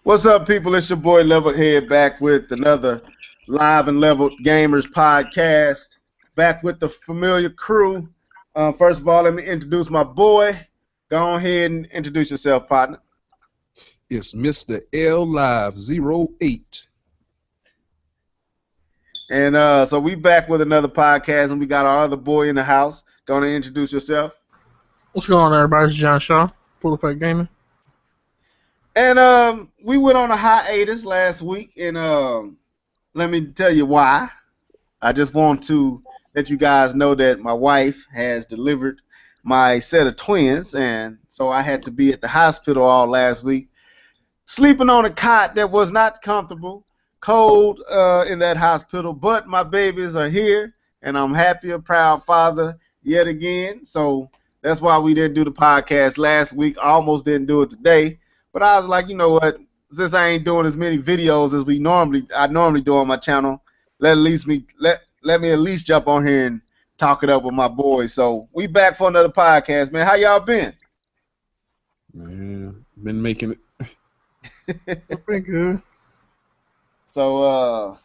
What's up, people? It's your boy Levelhead back with another Live and Leveled Gamers podcast. Back with the familiar crew. First of all, let me introduce my boy. Go ahead and introduce yourself, partner. It's Mr. L Live 08. And so we back with another podcast, and we got our other boy in the house. Going to introduce yourself. What's going on, everybody? It's John Shaw, Full Effect Gaming. And we went on a hiatus last week, and let me tell you why. I just want to let you guys know that my wife has delivered my set of twins, and so I had to be at the hospital all last week, sleeping on a cot that was not comfortable, cold in that hospital, but my babies are here, and I'm happy, a proud father yet again. So that's why we didn't do the podcast last week. I almost didn't do it today, but I was like, you know what? Since I ain't doing as many videos as I normally do on my channel, let me at least jump on here and talk it up with my boys. So we back for another podcast, man. How y'all been? Man, been making it. Pretty good. So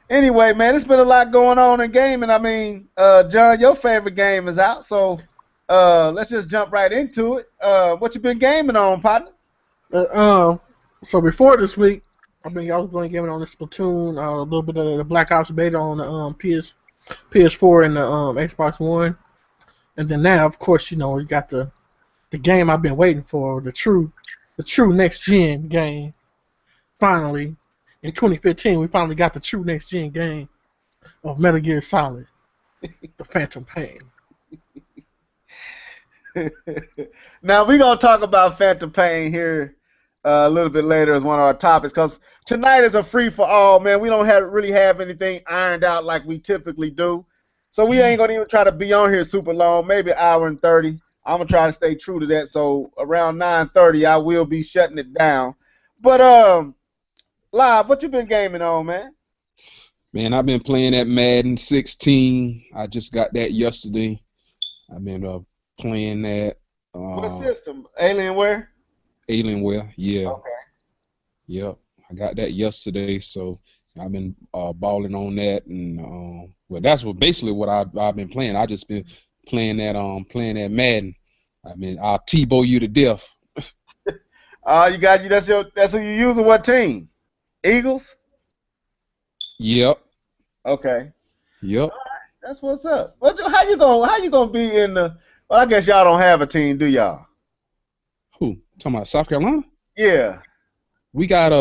anyway, man, it's been a lot going on in gaming. I mean, John, your favorite game is out, so let's just jump right into it. What you been gaming on, partner? So before this week, I was going gaming on the Splatoon, a little bit of the Black Ops beta on the PS4 and the Xbox One, and then now, of course, you got the game I've been waiting for, the true next gen game. Finally, in 2015, we finally got the true next gen game of Metal Gear Solid, the Phantom Pain. Now we're gonna talk about Phantom Pain here a little bit later as one of our topics, because tonight is a free for all, man. We don't really have anything ironed out like we typically do, so we ain't gonna even try to be on here super long, maybe an hour and 30. I'm gonna try to stay true to that. So around 9:30, I will be shutting it down. But Live, what you been gaming on, man? Man, I've been playing that Madden 16. I just got that yesterday. I've been playing that. What system? Alienware? Alienware, yeah. Okay. Yep. I got that yesterday, so I've been balling on that, and well, that's basically what I've been playing. I just been playing that Madden. I mean, I'll T-bow you to death. You got you. That's who you using. What team? Eagles. Yep. Okay. Yep. All right. That's what's up. How you gonna be in the? Well, I guess y'all don't have a team, do y'all? Who? Talking about South Carolina? Yeah. We got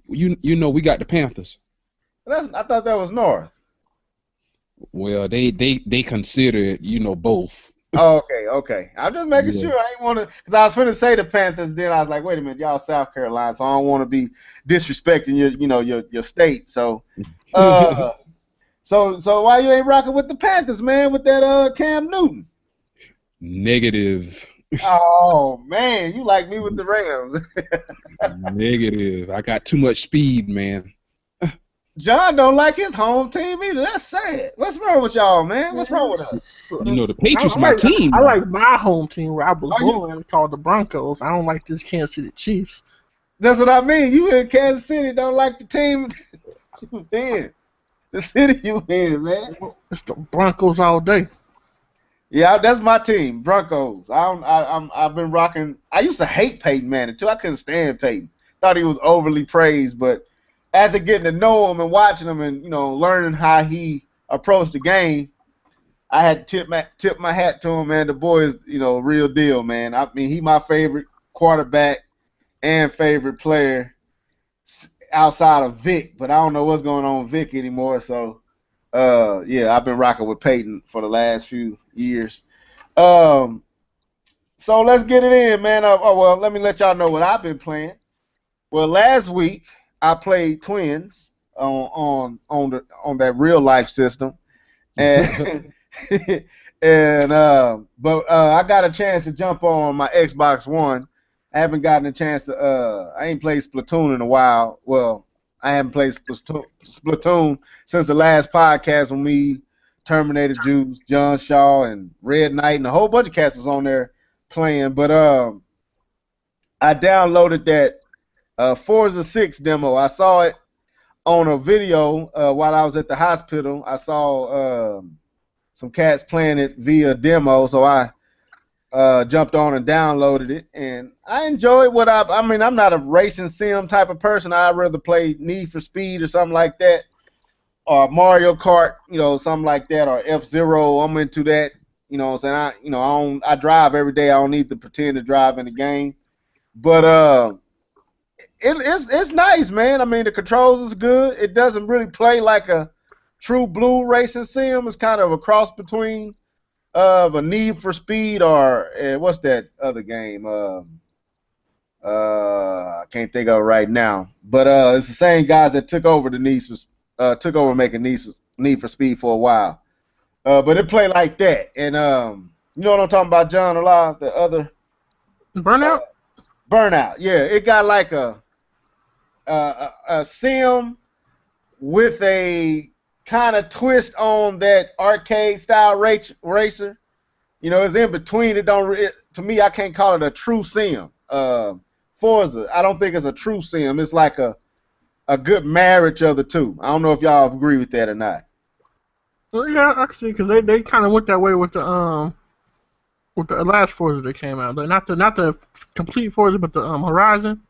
we got the Panthers. I thought that was North. Well, they consider it, both. Oh, okay. I'm just making Yeah. sure. I ain't want to, because I was going to say the Panthers. Then I was like, wait a minute, y'all South Carolina, so I don't want to be disrespecting your state. So, so why you ain't rocking with the Panthers, man? With that Cam Newton? Negative. Oh man, you like me with the Rams. Negative. I got too much speed, man. John don't like his home team either. That's sad. What's wrong with y'all, man? What's wrong with us? The Patriots my team. I like my home team where I was born, called the Broncos. I don't like this Kansas City Chiefs. That's what I mean. You in Kansas City don't like the team you in. The city you in, man. It's the Broncos all day. Yeah, that's my team, Broncos. I've been rocking. I used to hate Peyton Manning too. I couldn't stand Peyton. Thought he was overly praised, but after getting to know him and watching him and learning how he approached the game, I had to tip my hat to him, man. The boy is real deal, man. I mean, he my favorite quarterback and favorite player outside of Vic, but I don't know what's going on with Vic anymore. So yeah, I've been rocking with Peyton for the last few years. So let's get it in, man. Well, let me let y'all know what I've been playing. Well, last week I played Twins on that real life system, and but I got a chance to jump on my Xbox One. I haven't gotten a chance to. I ain't played Splatoon in a while. Well, I haven't played Splatoon since the last podcast when we Terminator Juice, John Shaw, and Red Knight, and a whole bunch of cats was on there playing. But I downloaded that Forza 6 demo. I saw it on a video while I was at the hospital. I saw some cats playing it via demo, so I jumped on and downloaded it, and I enjoyed what I mean, I'm not a racing sim type of person. I'd rather play Need for Speed or something like that, or Mario Kart, something like that, or F-Zero. I'm into that. You know what I'm saying? I drive every day. I don't need to pretend to drive in the game. But it's nice, man. I mean, the controls is good. It doesn't really play like a true blue racing sim. It's kind of a cross between of a Need for Speed or what's that other game? I can't think of it right now. But it's the same guys that took over took over making Need for Speed for a while. But it played like that, and you know what I'm talking about, John? Alive, the other Burnout. Burnout. Yeah, it got like a sim with a kind of twist on that arcade style racer. It's in between. To me, I can't call it a true sim. Forza, I don't think it's a true sim. It's like a good marriage of the two. I don't know if y'all agree with that or not. Well, yeah, actually, because they kind of went that way with the last Forza that came out. Not the complete Forza, but the Horizon.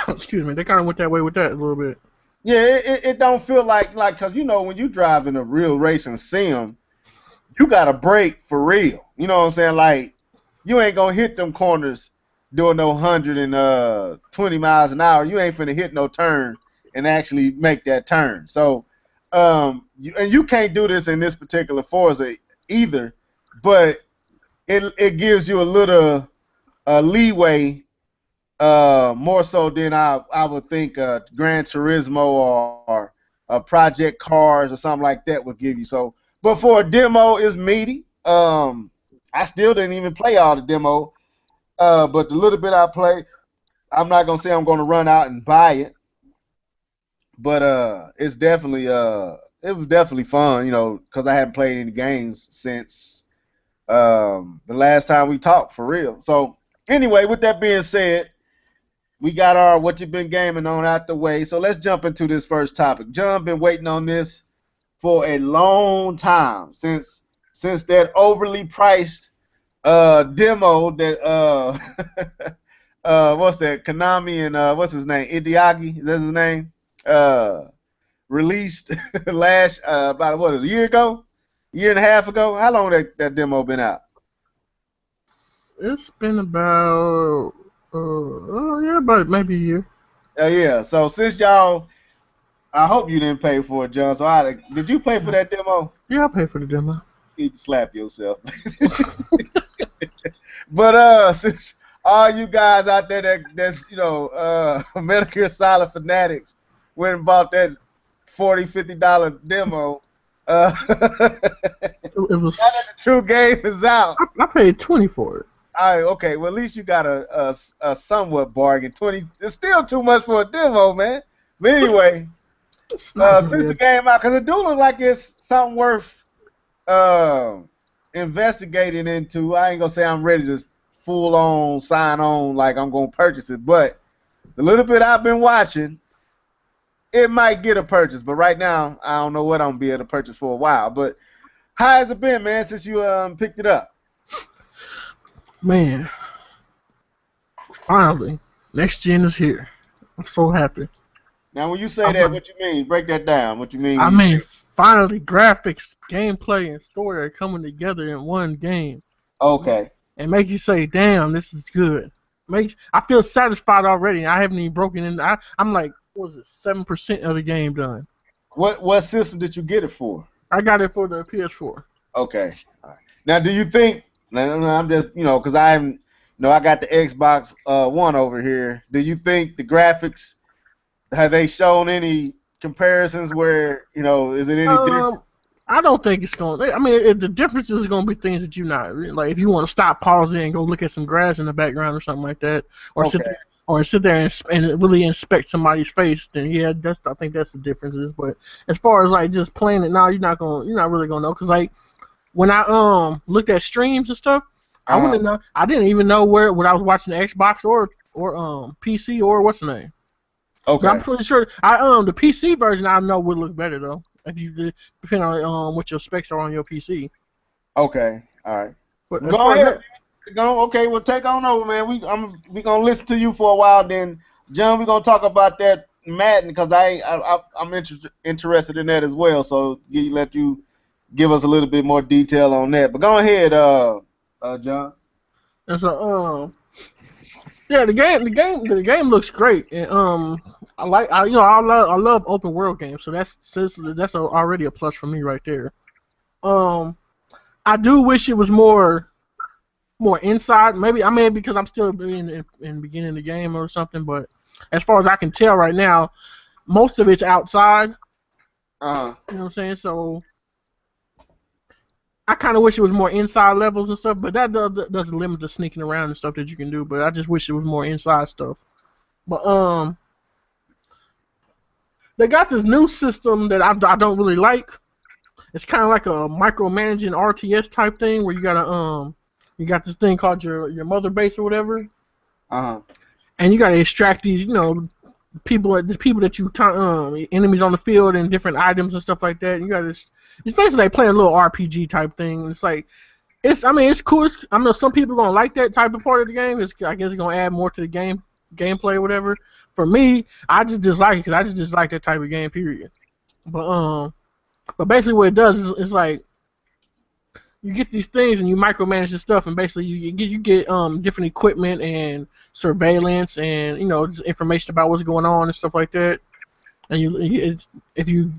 Excuse me. They kind of went that way with that a little bit. Yeah, it don't feel like because when you drive in a real racing sim, you got to brake for real. You know what I'm saying? Like, you ain't gonna hit them corners doing no 120 miles an hour. You ain't finna hit no turn and actually make that turn. So, you can't do this in this particular Forza either. But it gives you a little leeway, more so than I would think Gran Turismo or Project Cars or something like that would give you. So, but for a demo, it's meaty. I still didn't even play all the demo, but the little bit I played, I'm not gonna say I'm gonna run out and buy it, but it's definitely it was definitely fun, because I hadn't played any games since the last time we talked for real. So anyway, with that being said, we got our what you've been gaming on out the way. So let's jump into this first topic. John been waiting on this for a long time since that overly priced demo that what's that, Konami and what's his name, Ideagi, is that his name, released last about a year ago, year and a half ago. How long that demo been out? It's been about about maybe a year. Yeah, so since y'all, I hope you didn't pay for it, John. So did you pay for that demo? Yeah, I paid for the demo. You need to slap yourself. But since all you guys out there that's Metal Gear Solid fanatics went and bought that $40-$50 demo, It was. now that the true game is out. I paid $20 for it. All right, okay. Well, at least you got a somewhat bargain. $20. It's still too much for a demo, man. But anyway, since the game out, because it do look like it's something worth investigating into. I ain't gonna say I'm ready to full on sign on like I'm gonna purchase it, but the little bit I've been watching, it might get a purchase. But right now, I don't know what I'm gonna be able to purchase for a while. But how has it been, man, since you picked it up? Man, finally, next gen is here. I'm so happy. Now, when you say that, what you mean? Break that down. What you mean? I mean, finally, graphics, gameplay, and story are coming together in one game. Okay. And make you say, "Damn, this is good." I feel satisfied already. I haven't even broken in. I'm like, what was it, 7% of the game done? What system did you get it for? I got it for the PS4. Okay. All right. Now, do you think? No, I'm just because I haven't. I got the Xbox One over here. Do you think the graphics, have they shown any comparisons where is it any different? I don't think it's going to. I mean, the difference is going to be things that you not like. If you want to stop, pause it, and go look at some grass in the background or something like that, or sit there and really inspect somebody's face, then yeah, I think that's the differences. But as far as like just playing it now, you're not really gonna know, because like when I looked at streams and stuff, I wouldn't know. I didn't even know what I was watching, the Xbox or PC or what's the name. Okay. But I'm pretty sure the PC version I know would look better though if you depending on what your specs are on your PC. Okay. All right. But as Go far as ahead. that, Go. Okay. Well, take on over, man. We gonna listen to you for a while. Then, John, we gonna talk about that Madden because I'm interested in that as well. So let you give us a little bit more detail on that. But go ahead, John. and so yeah, the game looks great, and I love open world games, so that's already a plus for me right there. I do wish it was more inside. Maybe because I'm still in beginning of the game or something, but as far as I can tell right now, most of it's outside. You know what I'm saying? So I kind of wish it was more inside levels and stuff, but that doesn't limit the sneaking around and stuff that you can do. But I just wish it was more inside stuff. But they got this new system that I don't really like. It's kind of like a micromanaging RTS type thing where you got this thing called your mother base or whatever. And you gotta extract these, the people that you enemies on the field and different items and stuff like that. And it's basically like playing a little RPG type thing. It's like it's cool. I know some people are gonna like that type of part of the game. I guess it's gonna add more to the gameplay or whatever. For me, I just dislike it because I just dislike that type of game. Period. But basically what it does is it's like you get these things and you micromanage the stuff, and basically you get different equipment and surveillance and just information about what's going on and stuff like that. And if you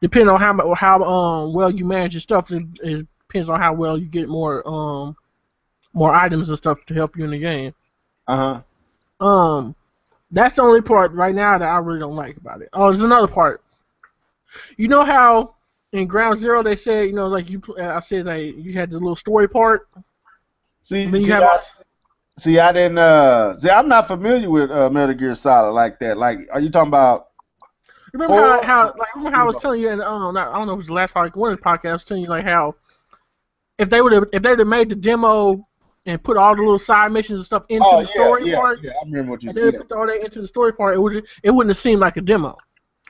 depending on how well you manage your stuff, it depends on how well you get more items and stuff to help you in the game. That's the only part right now that I really don't like about it. Oh, there's another part. You know how in Ground Zero they said, like I said that you had the little story part. I didn't. I'm not familiar with Metal Gear Solid like that. Like, are you talking about? Remember how I was telling you, and I don't know if it was the last podcast, one of the podcasts, I was telling you like how if they would have made the demo and put all the little side missions and stuff into the story part, yeah, I remember what you and said. then put all that into the story part, it wouldn't have seemed like a demo.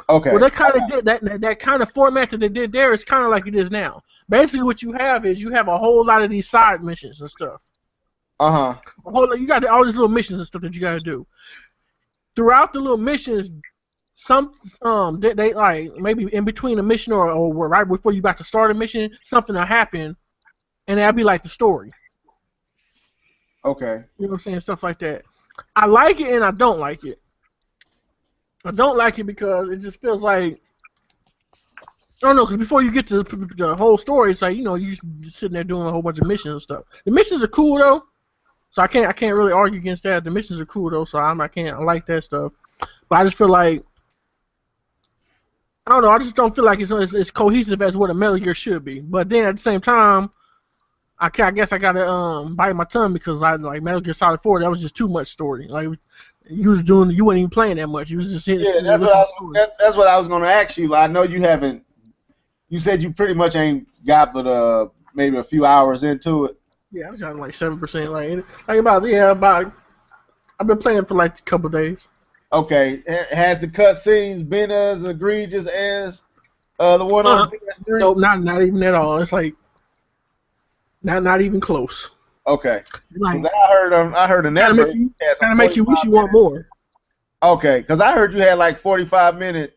Okay. Well, they kind of did that kind of format that they did there is kind of like it is now. Basically, what you have is you have a whole lot of these side missions and stuff. You got all these little missions and stuff that you got to do. Throughout the little missions, some they like maybe in between a mission or right before you about to start a mission, something will happen, and that'll be like the story. Okay. You know what I'm saying? Stuff like that. I like it and I don't like it. I don't like it because it just feels like I don't know. Because before you get to the whole story, it's like you're just sitting there doing a whole bunch of missions and stuff. The missions are cool though, so I can't really argue against that. The missions are cool though, so I like that stuff. But I just feel like I don't know. I just don't feel like it's cohesive as what a Metal Gear should be. But then at the same time, I guess I gotta bite my tongue because I like Metal Gear Solid 4. That was just too much story. Like you wasn't even playing that much. You was just sitting. Yeah, that's what I was gonna ask you. I know you haven't. You said you pretty much ain't got but maybe a few hours into it. Yeah, I was got like 7%. About I've been playing for like a couple days. Okay, has the cutscenes been as egregious as the one on PS3? Nope, not even at all. It's like not even close. Okay, like, I heard an kind of make you wish you want more. Okay, because I heard you had like 45-minute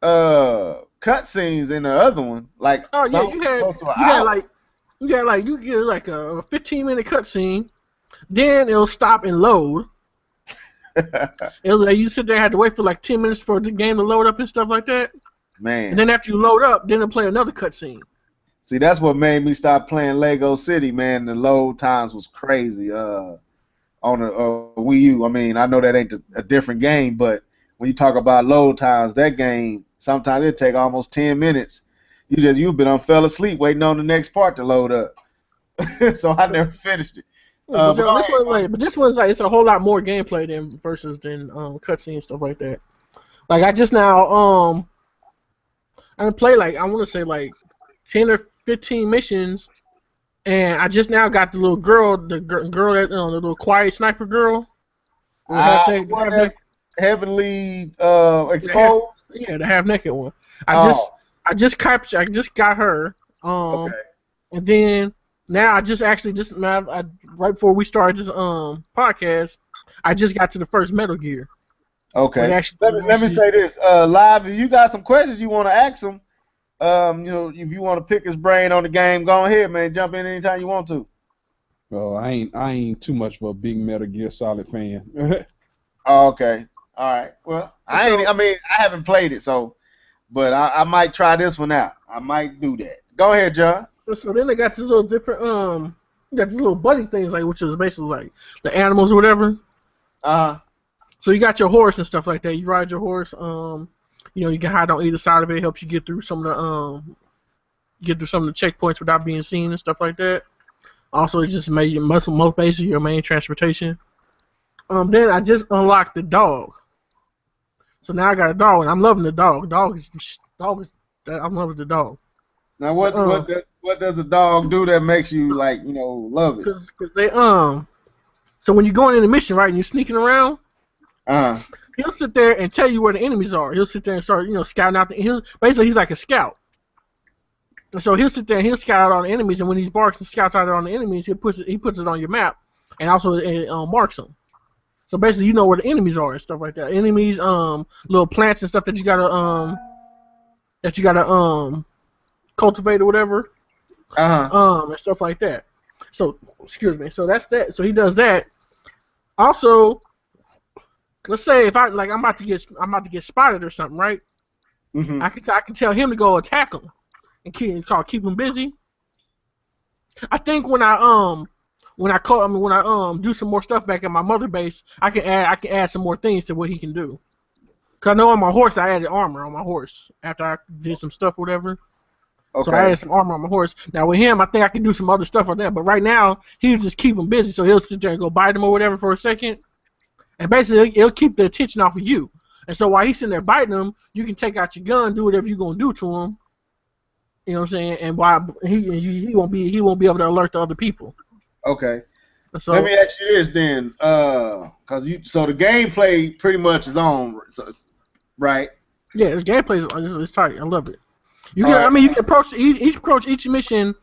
cutscenes in the other one. Like, oh yeah, you get like a 15-minute cutscene, then it'll stop and load. You sit there and had to wait for like 10 minutes for the game to load up and stuff like that. Man. And then after you load up, then it'll play another cutscene. See, that's what made me stop playing Lego City, man. The load times was crazy on the Wii U. I mean, I know that ain't a different game, but when you talk about load times, that game, sometimes it take almost 10 minutes. You've been fell asleep waiting on the next part to load up. So I never finished it. But this one's like it's a whole lot more gameplay than cutscene and stuff like that. Like I just now I play like I want to say like 10 or 15 missions, and I just now got the little girl, the little quiet sniper girl. The one that's heavily exposed. The half naked one. I Oh, just captured. I just got her. okay. And then now right before we started this podcast, I just got to the first Metal Gear. Okay. Let me say this. Live, if you got some questions you want to ask him, if you want to pick his brain on the game, go ahead, man. Jump in anytime you want to. Oh, I ain't too much of a big Metal Gear Solid fan. Oh, okay. All right. Well, I haven't played it, but I might try this one out. I might do that. Go ahead, John. So then they got this little different got these little buddy things which is basically like the animals or whatever. So you got your horse and stuff like that. You ride your horse. You can hide on either side of it. It helps you get through some of the checkpoints without being seen and stuff like that. Also, it just made your most basically your main transportation. Then I just unlocked the dog. So now I got a dog, and I'm loving the dog. I'm loving the dog. Now, what does a dog do that makes you love it? Because they so when you're going in the mission, right, and you're sneaking around, he'll sit there and tell you where the enemies are. He'll sit there and start scouting out basically he's like a scout. And so he'll sit there and he'll scout out all the enemies, and when he barks and scouts out on the enemies, he puts it on your map, and also it marks them. So basically, you know where the enemies are and stuff like that. Enemies, little plants and stuff that you gotta cultivate or whatever, and stuff like that. So excuse me. So that's that. So he does that. Also, let's say if I'm about to get spotted or something, right? Mm-hmm. I can tell him to go attack him and keep him busy. I think when I do some more stuff back at my mother base, I can add some more things to what he can do. Cause I know on my horse I added armor on my horse after I did some stuff, whatever. Okay. So I added some armor on my horse. Now with him, I think I can do some other stuff on that. But right now, he'll just keep him busy. So he'll sit there and go bite him or whatever for a second, and basically he'll keep the attention off of you. And so while he's sitting there biting him, you can take out your gun, do whatever you're gonna do to him. You know what I'm saying? And while he won't be able to alert the other people. Okay. So, let me ask you this then, so the gameplay pretty much is on, right? Yeah, the gameplay is tight. I love it. You can approach each mission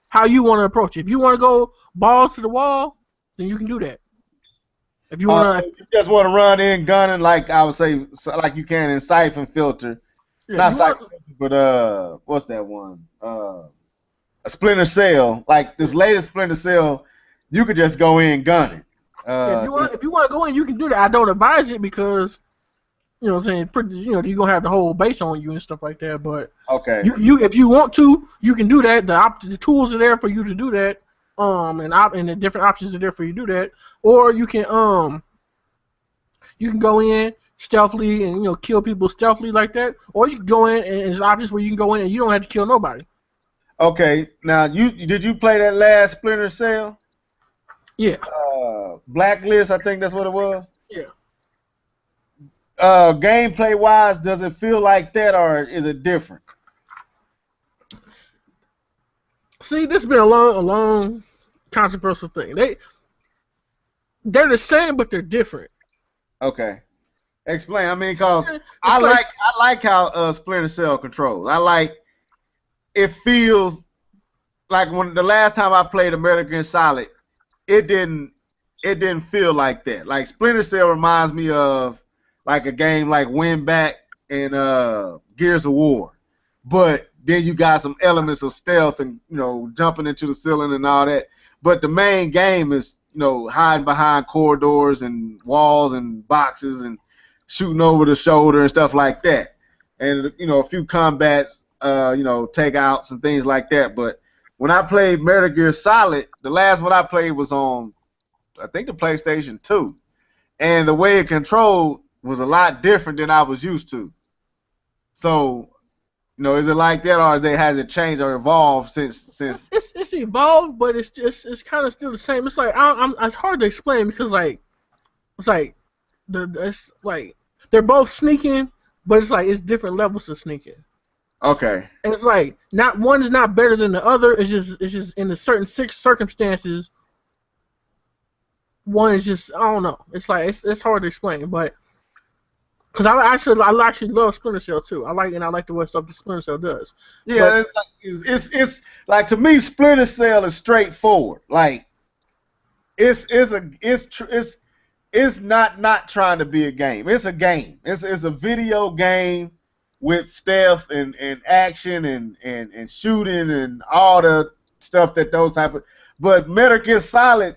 how you want to approach it. If you want to go balls to the wall, then you can do that. If you want so you just want to run in gunning like I would say, like you can in Siphon Filter, not Siphon Filter, but what's that one? A Splinter Cell, like this latest Splinter Cell. You could just go in gunning. If you want to go in, you can do that. I don't advise it because, you know what I'm saying, you're going to have the whole base on you and stuff like that. But okay. You if you want to, you can do that. The tools are there for you to do that. And the different options are there for you to do that. Or you can go in stealthily and kill people stealthily like that. Or you can go in and there's options where you can go in and you don't have to kill nobody. Okay. Now did you play that last Splinter Cell? Yeah. Blacklist, I think that's what it was. Yeah. Gameplay wise, does it feel like that or is it different? See, this has been a long controversial thing. They're the same, but they're different. Okay. Explain. I mean, cause I like how Splinter Cell controls. It feels like when the last time I played Metal Gear Solid, it didn't feel like that. Like Splinter Cell reminds me of like a game like Win Back and Gears of War, but then you got some elements of stealth and jumping into the ceiling and all that. But the main game is hiding behind corridors and walls and boxes and shooting over the shoulder and stuff like that. And a few combats, takeouts and things like that. But when I played Metal Gear Solid, the last one I played was on, I think, the PlayStation 2. And the way it controlled was a lot different than I was used to. So, is it like that, or has it changed or evolved since? It's evolved, but it's kind of still the same. It's like it's hard to explain because they're both sneaking, but it's different levels of sneaking. Okay. And it's like not one is not better than the other. It's just in the certain circumstances. one is just I don't know. It's like it's hard to explain, but because I actually love Splinter Cell too. I like the way stuff that Splinter Cell does. But Yeah, it's like to me, Splinter Cell is straightforward. Like it's not trying to be a game. It's a game. It's a video game with stealth and action and shooting and all the stuff that those type of. But Metal Gear Solid,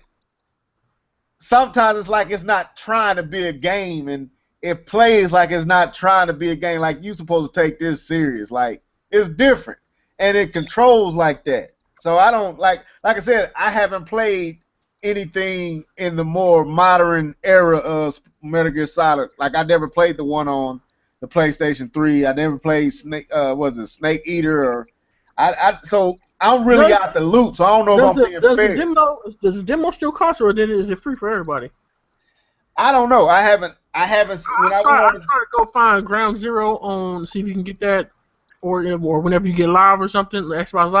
sometimes it's like it's not trying to be a game, and it plays like it's not trying to be a game. Like you supposed to take this serious. Like it's different, and it controls like that. So I don't like I said, I haven't played anything in the more modern era of Metal Gear Solid. Like I never played the one on the PlayStation 3. I never played Snake Eater or so I'm really does out the loop. So I don't know if I'm being fair. does the demo still cost, or is it free for everybody? I don't know. I haven't. When I'm trying to go find Ground Zero on see if you can get that, or whenever you get live or something, Xbox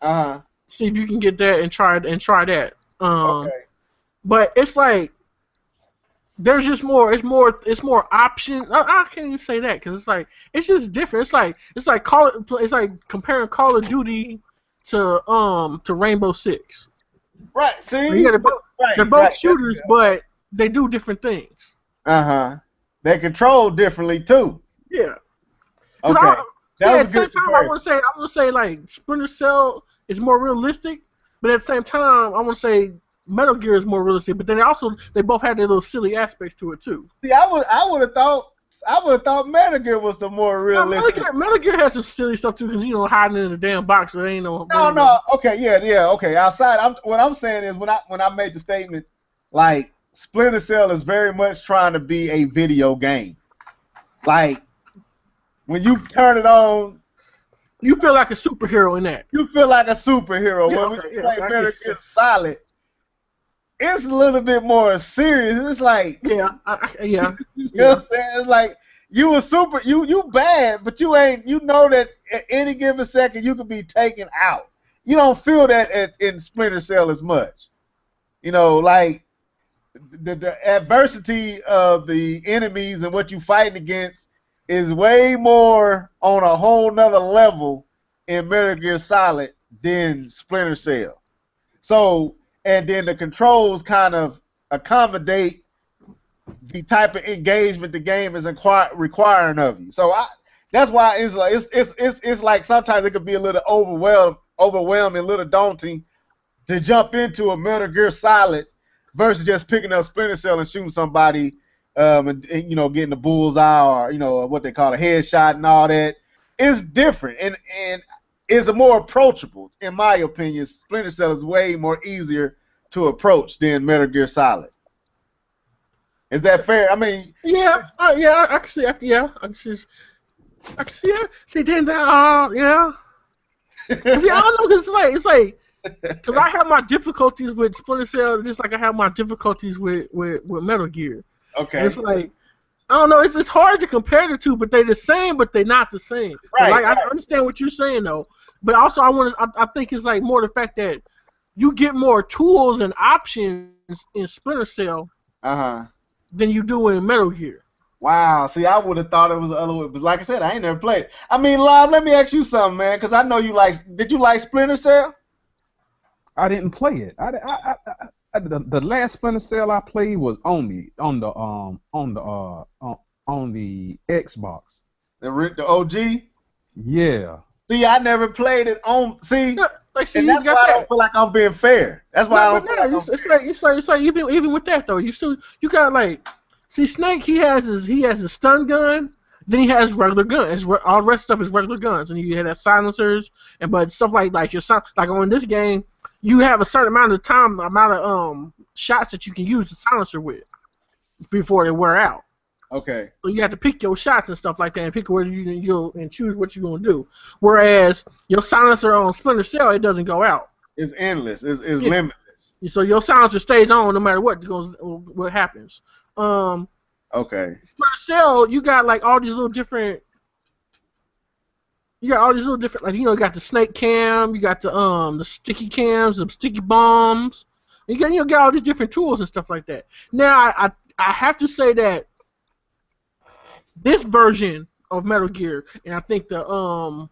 Live. See if you can get that and try that. Okay. But it's like there's just more. It's more options. I can't even say that because it's just different. It's like comparing Call of Duty to Rainbow Six. Right. See. Yeah, they're both shooters, but they do different things. They control differently too. Yeah. Okay. At the same time, I'm gonna say like Splinter Cell is more realistic, but at the same time, I'm gonna say Metal Gear is more realistic. But then they both had their little silly aspects to it too. See, I would have thought Metal Gear was the more realistic. Metal Gear has some silly stuff too, because hiding in the damn box, so they ain't no. No. Okay, yeah. Okay. Outside, what I'm saying is when I made the statement, like Splinter Cell is very much trying to be a video game. Like when you turn it on, you feel like a superhero in that. You feel like a superhero. Yeah, when you play Metal Gear Solid, it's a little bit more serious. It's like you know what I'm saying? It's like you bad, but you ain't. You know that at any given second you could be taken out. You don't feel that in Splinter Cell as much. Like the adversity of the enemies and what you fighting against is way more on a whole nother level in Metal Gear Solid than Splinter Cell. So, and then the controls kind of accommodate the type of engagement the game is requiring of you. So that's why it's like sometimes it could be a little overwhelming, a little daunting to jump into a Metal Gear Solid versus just picking up Splinter Cell and shooting somebody, and getting the bullseye or what they call a headshot and all that. It's different and it's a more approachable, in my opinion. Splinter Cell is way more easier to approach than Metal Gear Solid. Is that fair? I mean, I can see. I can see it. See, then yeah. See, I don't know. It's like. Because I have my difficulties with Splinter Cell, just like I have my difficulties with Metal Gear. Okay. And it's like, I don't know. It's hard to compare the two, but they're the same, but they're not the same. Right. Like I understand what you're saying though, but also I think it's like more the fact that you get more tools and options in Splinter Cell than you do in Metal Gear. Wow. See, I would have thought it was the other way, but like I said, I ain't never played it. I mean, Lob, let me ask you something, man, because I know you like. Did you like Splinter Cell? I didn't play it. The last Splinter Cell I played was on the Xbox. The OG. Yeah. See, I never played it on. See, and that's why I don't feel like I'm being fair. That's why I don't. Feel like it's like even with that though, you got like, see, Snake he has his stun gun. Then he has regular guns. All the rest of stuff is regular guns, and you have silencers but stuff like your like on this game. You have a certain amount of shots that you can use the silencer with before they wear out. Okay. So you have to pick your shots and stuff like that, and pick where you'll choose what you're gonna do. Whereas your silencer on Splinter Cell, it doesn't go out. It's endless. It's limitless. So your silencer stays on no matter what happens. Okay. Splinter Cell, you got like all these little different. You got all these little different, like you got the snake cam, you got the sticky cams, the sticky bombs. You get all these different tools and stuff like that. Now I have to say that this version of Metal Gear, and I think the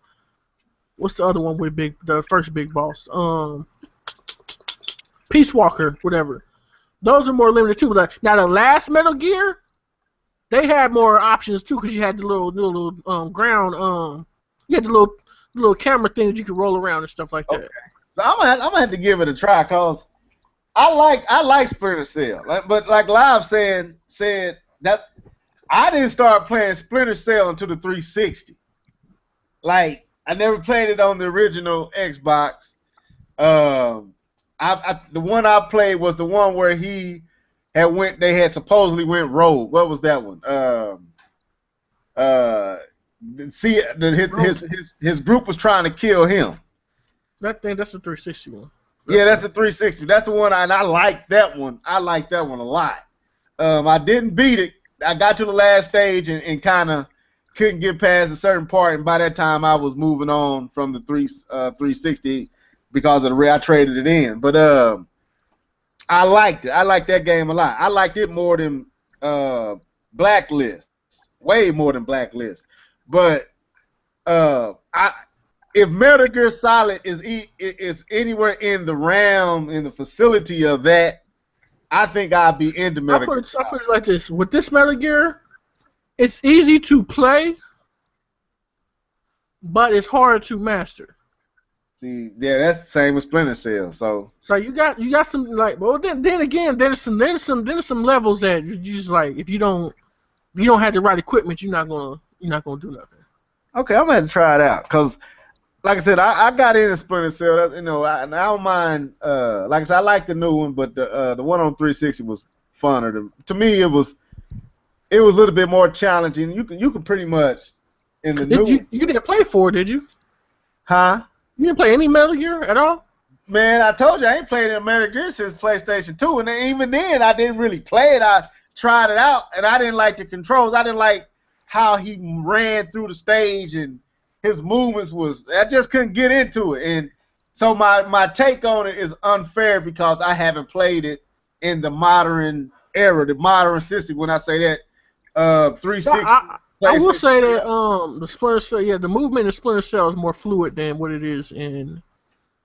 what's the other one with the first big boss? Peace Walker, whatever. Those are more limited too. But now the last Metal Gear, they had more options too, because you had the little ground you had the little camera thing that you could roll around and stuff like that. Okay. So I'm gonna have to give it a try, cause I like Splinter Cell, but like Live said that I didn't start playing Splinter Cell until the 360. Like I never played it on the original Xbox. The one I played was the one where he they had supposedly went rogue. What was that one? His group was trying to kill him. That's the 360 one. Yeah, that's the 360. That's the one, and I like that one. I like that one a lot. I didn't beat it. I got to the last stage and kind of couldn't get past a certain part, and by that time I was moving on from the 360 because of the way I traded it in. But I liked it. I liked that game a lot. I liked it more than Blacklist, way more than Blacklist. But if Metal Gear Solid is anywhere in the realm, in the facility of that, I think I'd be into Metal Gear. I'll put it like this: with this Metal Gear, it's easy to play, but it's hard to master. See, yeah, that's the same with Splinter Cell. So you got some like, well, then again, there's some levels that you just like, if you don't have the right equipment, you're not gonna do nothing. Okay, I'm gonna have to try it out, cause like I said, I got into Splinter Cell. I don't mind. Like I said, I like the new one, but the one on 360 was funner. To me, it was a little bit more challenging. You can pretty much in the new. You didn't play 4, did you? Huh? You didn't play any Metal Gear at all? Man, I told you I ain't played a Metal Gear since PlayStation 2, and even then I didn't really play it. I tried it out, and I didn't like the controls. I didn't like how he ran through the stage, and his movements I just couldn't get into it. And so my take on it is unfair because I haven't played it in the modern era, the modern system. When I say that, 360. I will say that the Splinter Cell, the movement in Splinter Cell is more fluid than what it is in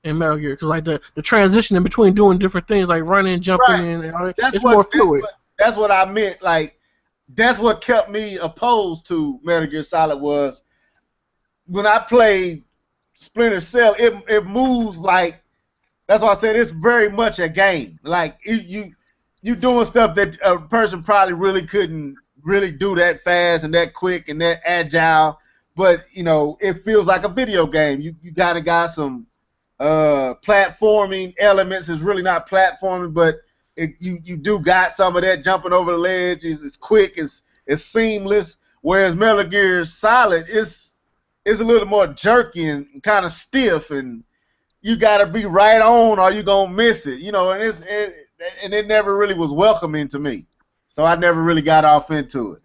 Metal Gear, because like the transition in between doing different things like running, jumping, and all that, it's more fluid. That's what I meant. Like that's what kept me opposed to Metal Gear Solid was when I played Splinter Cell. It moves like, that's why I said it's very much a game. Like you doing stuff that a person probably really couldn't really do that fast and that quick and that agile, but it feels like a video game. You gotta got some platforming elements. It's really not platforming, but you do got some of that jumping over the ledge. It's quick, it's seamless. Whereas Metal Gear Solid is a little more jerky and kind of stiff, and you gotta be right on or you gonna miss it. And it never really was welcoming to me. So I never really got off into it.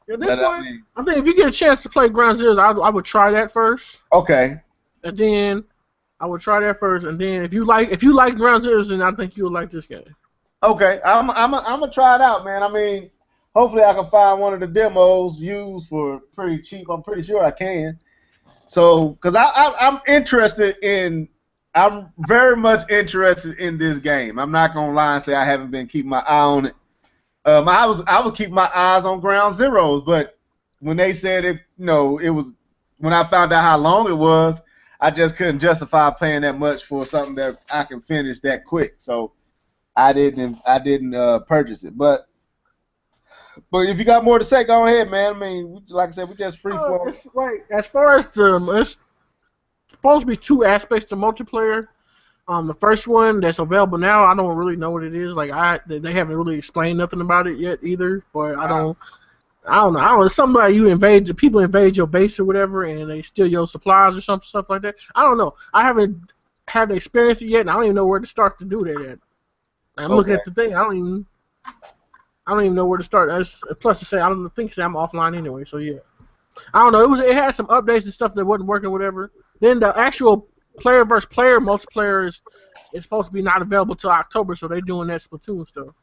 Yeah, this one, I think if you get a chance to play Ground Zeroes, I would try that first. Okay. And then I would try that first, and then if you like Ground Zeroes, then I think you'll like this game. Okay, I'm gonna try it out, man. I mean, hopefully I can find one of the demos used for pretty cheap. I'm pretty sure I can. So, because I'm very much interested in this game. I'm not gonna lie and say I haven't been keeping my eye on it. I was keeping my eyes on Ground Zeroes, but when they said it, it was when I found out how long it was, I just couldn't justify paying that much for something that I can finish that quick. So I didn't purchase it. But if you got more to say, go ahead, man. I mean, like I said, we just free flow. Right. As far as it's supposed to be 2 aspects to multiplayer. The first one that's available now, I don't really know what it is. Like they haven't really explained nothing about it yet either. But I don't know. Somebody people invade your base or whatever, and they steal your supplies or stuff like that. I don't know. I haven't experienced it yet, and I don't even know where to start to do that at. I'm looking at the thing. I don't even know where to start. Plus, to say I don't think I'm offline anyway. So yeah, I don't know. It had some updates and stuff that wasn't working, whatever. Then the actual player versus player multiplayer it's supposed to be not available till October, so they're doing that Splatoon stuff.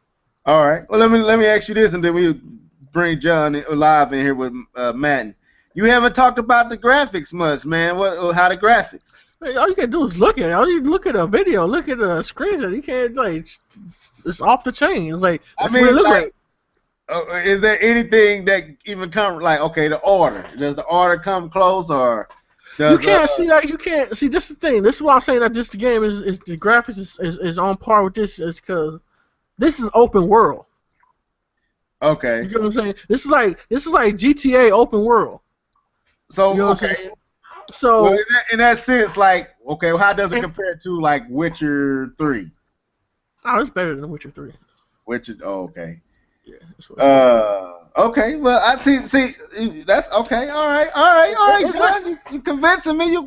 All right. Well, let me ask you this, and then we bring John live in here with Madden. You haven't talked about the graphics much, man. How the graphics? Man, all you can do is look at it. All you look at a video, look at the screens, and you can't like it's off the chain. It's like I that's mean, what it look like, like. is there anything that even come like okay, the order? Does the order come close or does You can't see that. You can't see. This is the thing. This is why I'm saying that the game is the graphics is on par with this. Is because this is open world. okay? You know what I'm saying? This is like GTA open world. So You know what I'm okay. saying? So Well, in that sense, like okay, well, how does it compare to like Witcher 3? oh, it's better than Witcher 3. Witcher, oh, okay. Yeah. That's what it's Okay. Well, I see. That's okay. All right, John. You convincing me. You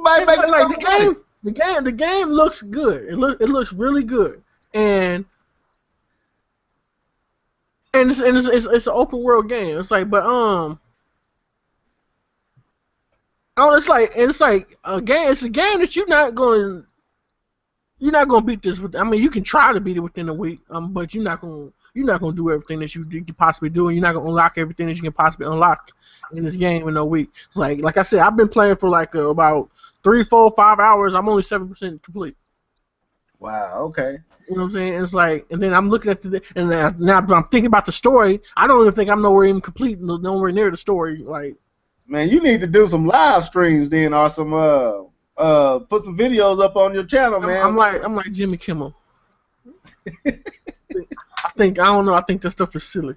might make like it okay. the game looks good. It looks really good, and it's an open world game. It's like, but it's like a game. It's a game that you're not going to beat this with. I mean, you can try to beat it within a week, but you're not going to do everything that you can possibly do, and you're not going to unlock everything that you can possibly unlock in this game in a week. It's like I said, I've been playing for like about 3, 4, 5 hours. I'm only 7% complete. Wow. Okay. You know what I'm saying? It's like, and then I'm looking at and now I'm thinking about the story. I don't even think I'm nowhere even complete, nowhere near the story. Like, Man, you need to do some live streams then, or some put some videos up on your channel, man. I'm like Jimmy Kimmel. I don't know. I think that stuff is silly.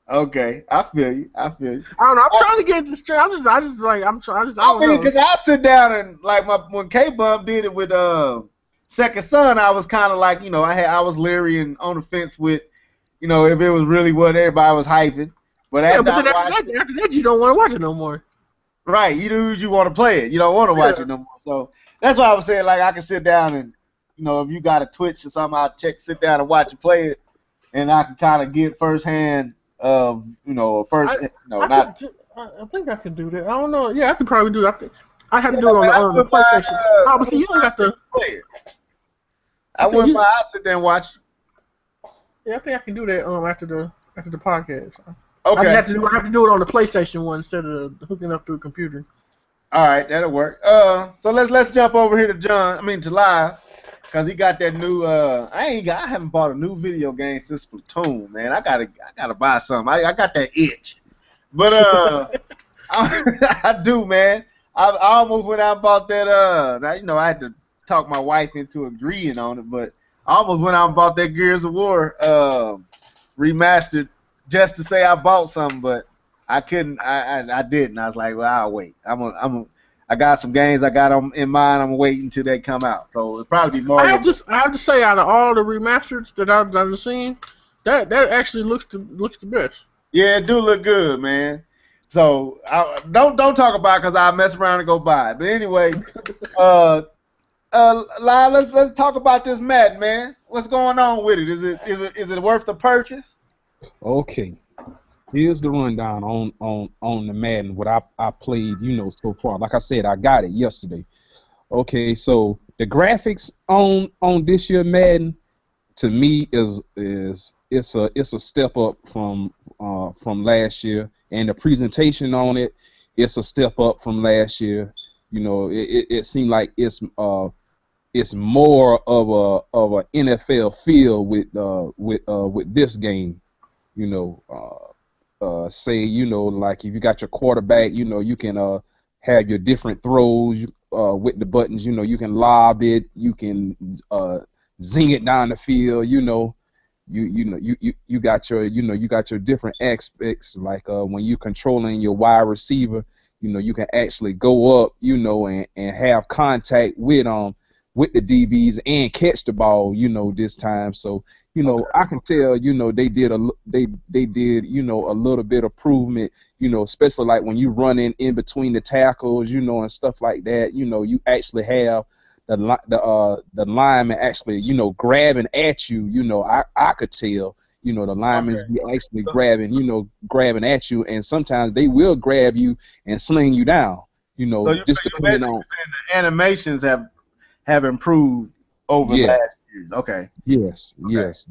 Okay, I feel you. I don't know. I'm trying to get this straight. I don't know. Because I sit down and like when K-Bump did it with Second Son, I was kind of like, I was leery and on the fence with, if it was really what everybody was hyping. But after that, you don't want to watch it no more. Right, you want to play it. You don't want to watch it no more. So that's why I was saying, like, I can sit down and, if you got a Twitch or something, I'll sit down and watch you play it, and I can kind of get firsthand of, I think I can do that. I don't know. Yeah, I could probably do that. I have to do it on the PlayStation. But see, you don't got to play it. I wouldn't mind. I'll sit there and watch. Yeah, I think I can do that after the podcast. Okay. I have to do it on the PlayStation one instead of hooking up to a computer. All right, that'll work. So let's jump over here to live, cause he got that new. I haven't bought a new video game since Splatoon, man. I gotta buy something. I got that itch, but I do, man. I almost went out and bought that. I had to talk my wife into agreeing on it, but I almost went out and bought that Gears of War remastered just to say I bought something, but I couldn't. I didn't. I was like, well, I'll wait. I got some games I got in mind. I'm waiting until they come out. So it'll probably be Mario. I have to say, out of all the remasters that I've seen, that actually looks the best. Yeah, it do look good, man. So don't talk about it because I'll mess around and go buy it. But anyway, Lyle, let's talk about this Madden, man. What's going on with it? Is it worth the purchase? Okay, here's the rundown on the Madden. What I played, so far. Like I said, I got it yesterday. Okay, so the graphics on this year Madden, to me, is a step up from last year, and the presentation on it's a step up from last year. It seemed like it's more of a NFL feel with this game. Say, like if you got your quarterback, you can have your different throws with the buttons. You can lob it, you can zing it down the field. You got your different aspects, like when you controlling your wide receiver, you can actually go up, and have contact with the DBs and catch the ball, this time. So, I can tell, they did a little bit of improvement, especially like when you run in between the tackles, and stuff like that. You actually have the lineman actually, grabbing at you. I could tell, the linemen's be actually grabbing at you, and sometimes they will grab you and sling you down. So just depending on the animations have improved. over Yes, last year's. Okay. yes, Okay. yes.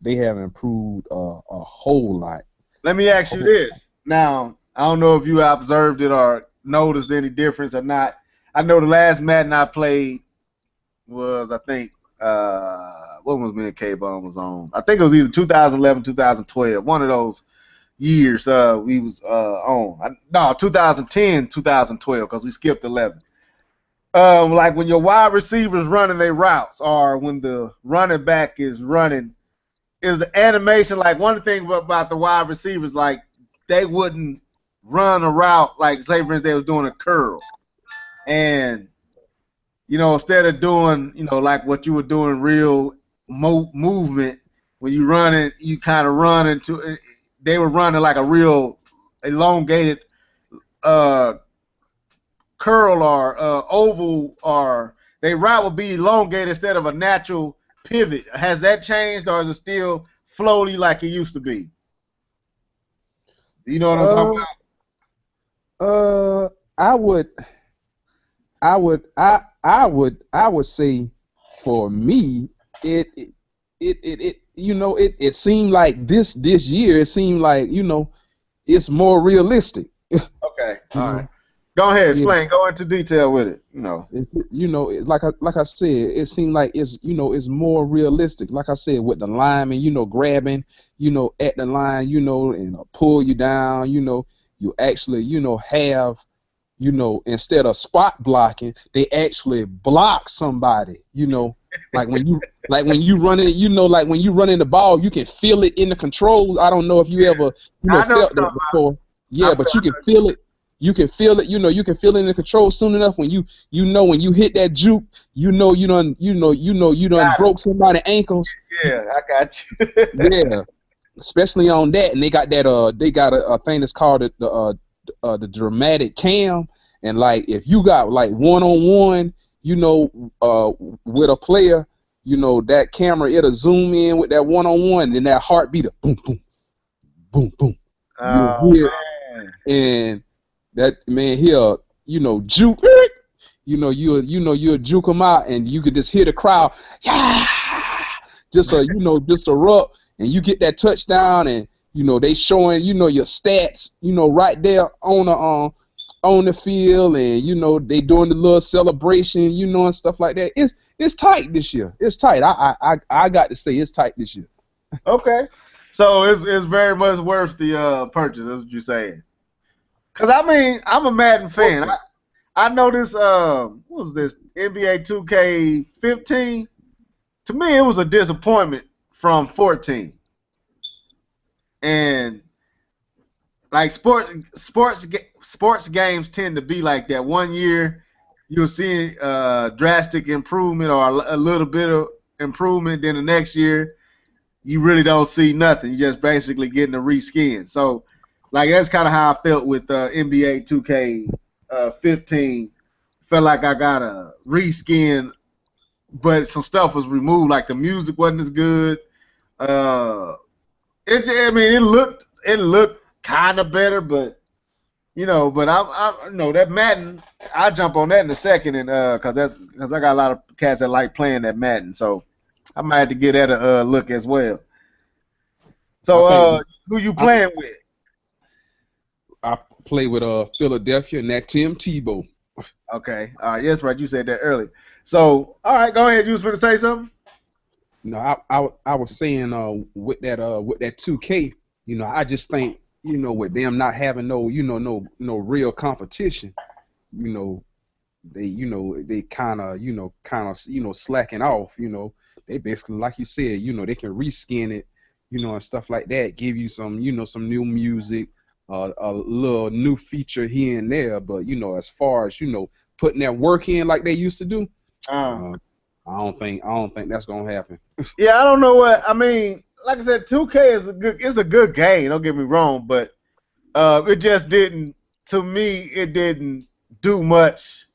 They have improved a whole lot. Let me A ask you whole. this. Now, I don't know if you observed it or noticed any difference or not. I know the last Madden I played was, I think, what was me and K-Bone was on? I think it was either 2011, 2012, one of those years we was on. No, 2010, 2012, because we skipped 11. Like when your wide receivers running their routes, or when the running back is running, is the animation like one of the things about the wide receivers, like they wouldn't run a route like say for instance they was doing a curl, and instead of doing like what you were doing real movement when you run it, you kind of run into it. They were running like a real elongated uh curl or oval, or they route would be elongated instead of a natural pivot. Has that changed, or is it still floaty like it used to be? You know what I'm talking Uh, uh, I would, I would say, for me, it seemed like this year, it seemed like it's more realistic. about? Okay, You all right. know, Go ahead, yeah. explain. Go into detail with it. Like I said, it seemed like it's more realistic. Like I said, with the lineman, grabbing, at the line, and pull you down. You actually, have, instead of spot blocking, they actually block somebody. Like when you like when you running, like when you running the ball, you can feel it in the controls. I don't know if you ever, I know felt that something. before. I Yeah, feel. but you can feel it. You can feel it. You can feel it in the control soon enough when when you hit that juke. You done Got it. broke somebody's ankles. Yeah, I got you. Yeah, especially on that, and they got that they got a thing that's called the dramatic cam, and like if you got like one on one, with a player, that camera, it'll zoom in with that one on one, then that heartbeat, boom boom boom boom, you'll Oh hear, man. and that man he'll juke, you'll juke him out, and you could just hear the crowd, yeah, just erupt, and you get that touchdown, and they showing your stats, right there on the field, and they doing the little celebration, and stuff like that. It's tight this year. It's tight. I got to say it's tight this year. Okay. So it's very much worth the purchase. That's what you're saying. Cause I mean I'm a Madden fan. Okay. I know this. What was this NBA 2K15? To me, it was a disappointment from 14. And like sports games tend to be like that. One year you'll see drastic improvement or a little bit of improvement. Then the next year you really don't see nothing. You just basically getting a reskin. So like that's kind of how I felt with NBA 2K15. Felt like I got a reskin, but some stuff was removed. Like the music wasn't as good. Uh, I mean, it looked kind of better, but but that Madden, I jump on that in a second, and because I got a lot of cats that like playing that Madden, so I might have to get that a look as well. I So think who you I playing with? I play with Philadelphia and that Tim Tebow. Okay, all right, yes, right, you said that earlier. So all right, go ahead. You was going to say something? I was saying with that 2K, I just think with them not having no real competition, you know they kind of slacking off. They basically, like you said, they can reskin it, and stuff like that, give you some new music, a little new feature here and there, but as far as putting that work in like they used to do, Uh, uh, I don't think that's gonna happen. yeah, I don't know what I mean. Like I said, 2K is a good game. Don't get me wrong, but it just didn't. To me, it didn't do much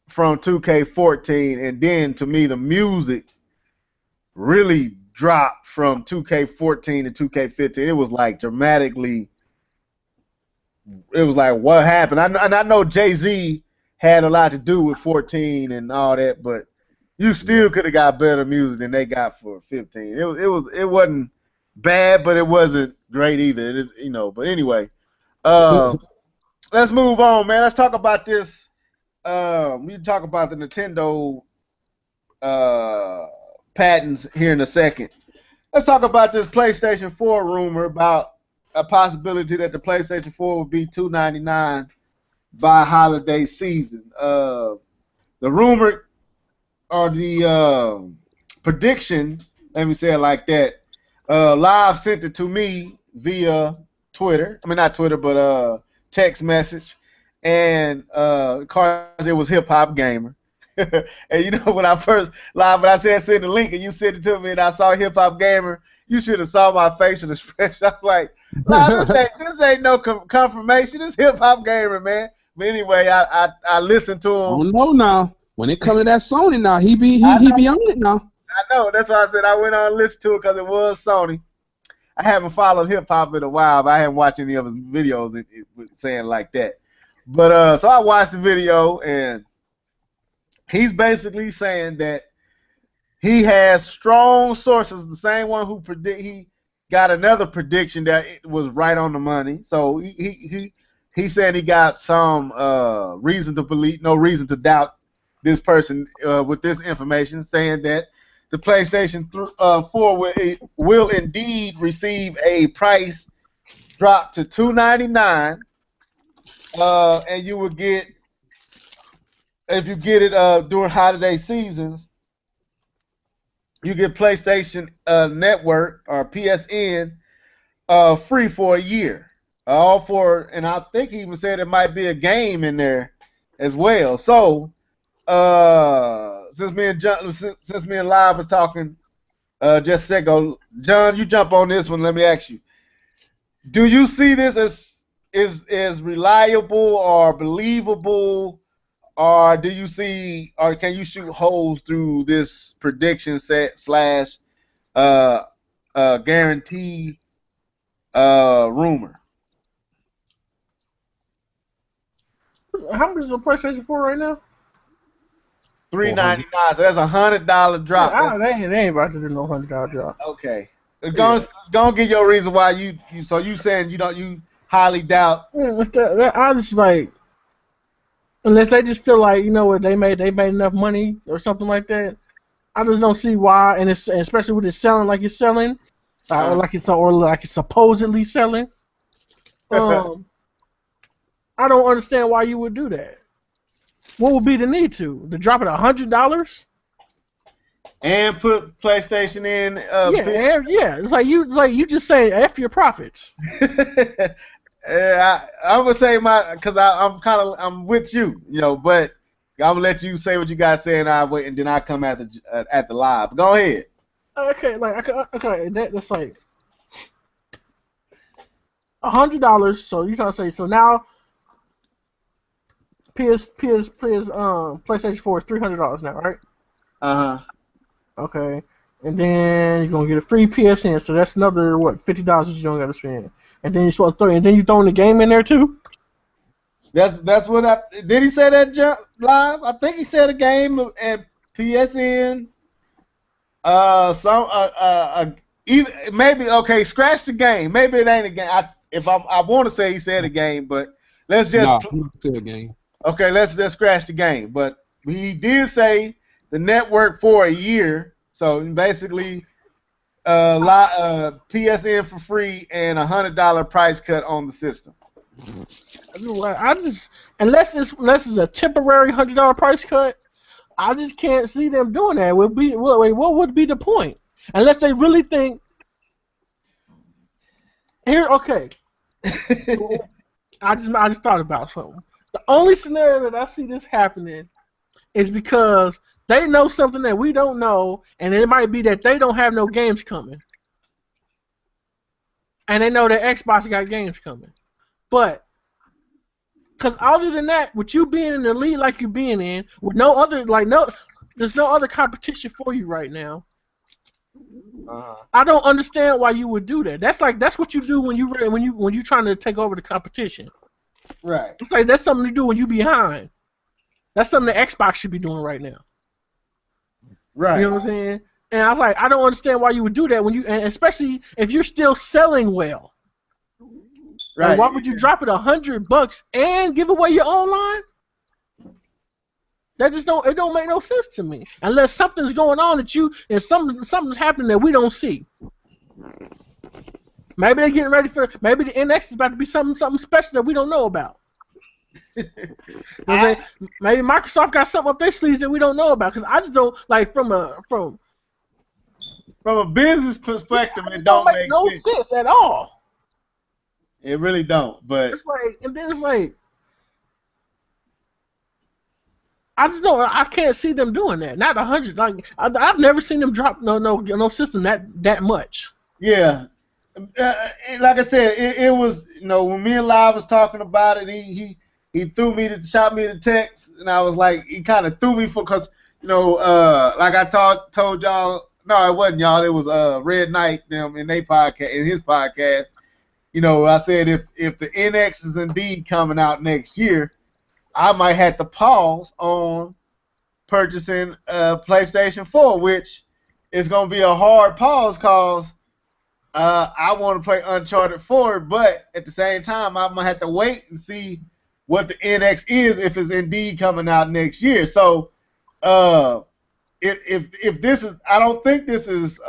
from 2K14, and then to me, the music really dropped from 2K14 to 2K15. It was like dramatically. It was like what happened. And I know Jay-Z had a lot to do with 14 and all that, but You still could have got better music than they got for 15. It wasn't bad, but it wasn't great either. It is, But anyway, let's move on, man. Let's talk about this. We can talk about the Nintendo patents here in a second. Let's talk about this PlayStation 4 rumor about a possibility that the PlayStation 4 would be $299 by holiday season. The rumor or the prediction, let me say it like that. Live sent it to me via Twitter. I mean, not Twitter, but text message. And of course, it was Hip Hop Gamer. And when I first live, when I said send the link and you sent it to me and I saw Hip Hop Gamer, you should have saw my facial expression. I was like, nah, this ain't no confirmation. It's Hip Hop Gamer, man. But anyway, I listened to him. Oh no, now when it comes to that Sony, now he be on it now. I know. That's why I said I went on and listened to it because it was Sony. I haven't followed hip hop in a while, but I haven't watched any of his videos saying like that. But so I watched the video, and he's basically saying that he has strong sources. The same one who he got another prediction that it was right on the money. So he said he got some reason to believe, no reason to doubt this person with this information, saying that the PlayStation 4 will indeed receive a price drop to $299, and you will get, if you get it during holiday seasons, you get PlayStation Network or PSN free for a year. And I think he even said it might be a game in there as well. So since me and Live was talking just a second ago, John, you jump on this one. Let me ask you: do you see this as reliable or believable, or do you see, or can you shoot holes through this prediction set / guarantee rumor? How much is the PlayStation 4 right now? $399, so that's $100 drop. Yeah, they ain't about to do no $100 drop. Okay, gonna give your reason why you saying you highly doubt. I just like, unless they just feel like what they made enough money or something like that. I just don't see why, and especially with it selling like it's selling, like it's supposedly selling. I don't understand why you would do that. What would be the need to drop it $100? And put PlayStation in. Yeah. It's like you just say F your profits. I'm gonna say because I'm with you, but I'm gonna let you say what you guys say, and I wait, and then I come at the live. Go ahead. Okay, that's like $100. So you trying to say now? PlayStation 4 is $300 now, right? Okay, and then you're gonna get a free PSN, so that's another $50 you don't gotta spend, and then you throwing the game in there too. That's what did he say that live? I think he said a game and PSN. Either maybe scratch the game. Maybe it ain't a game. I want to say he said a game, but let's just say a game. Okay, let's just scratch the game. But he did say the network for a year. So basically, PSN for free and $100 price cut on the system. Unless it's a temporary $100 price cut, I just can't see them doing that. What would be the point? Unless they really think here. Okay, I just thought about something. The only scenario that I see this happening is because they know something that we don't know, and it might be that they don't have no games coming. And they know that Xbox got games coming. But, because other than that, with you being in the league like you're being in, with there's no other competition for you right now. I don't understand why you would do that. That's what you do when you're trying to take over the competition. Right. It's like that's something to do when you behind. That's something that Xbox should be doing right now. Right. You know what I'm saying? And I was like, I don't understand why you would do that when you, and especially if you're still selling well. Like, Right. why would you drop it $100 and give away your own line? That just don't make no sense to me. Unless something's going on that and something's happening that we don't see. Maybe they're getting ready maybe the NX is about to be something special that we don't know about. Maybe Microsoft got something up their sleeves that we don't know about. Because I just don't, like, from a business perspective, it don't don't make no sense at all. It really don't. But it's like, and then it's like, I can't see them doing that. Not 100. Like, I've never seen them drop no system that much. Yeah. Like I said, it was, when me and Live was talking about it, he shot me the text, and I was like, he kind of threw me because, like I told y'all, no, it wasn't y'all, it was Red Knight them in his podcast. I said if the NX is indeed coming out next year, I might have to pause on purchasing PlayStation 4, which is going to be a hard pause because I want to play Uncharted 4, but at the same time, I'm going to have to wait and see what the NX is if it's indeed coming out next year. So if this is, I don't think this is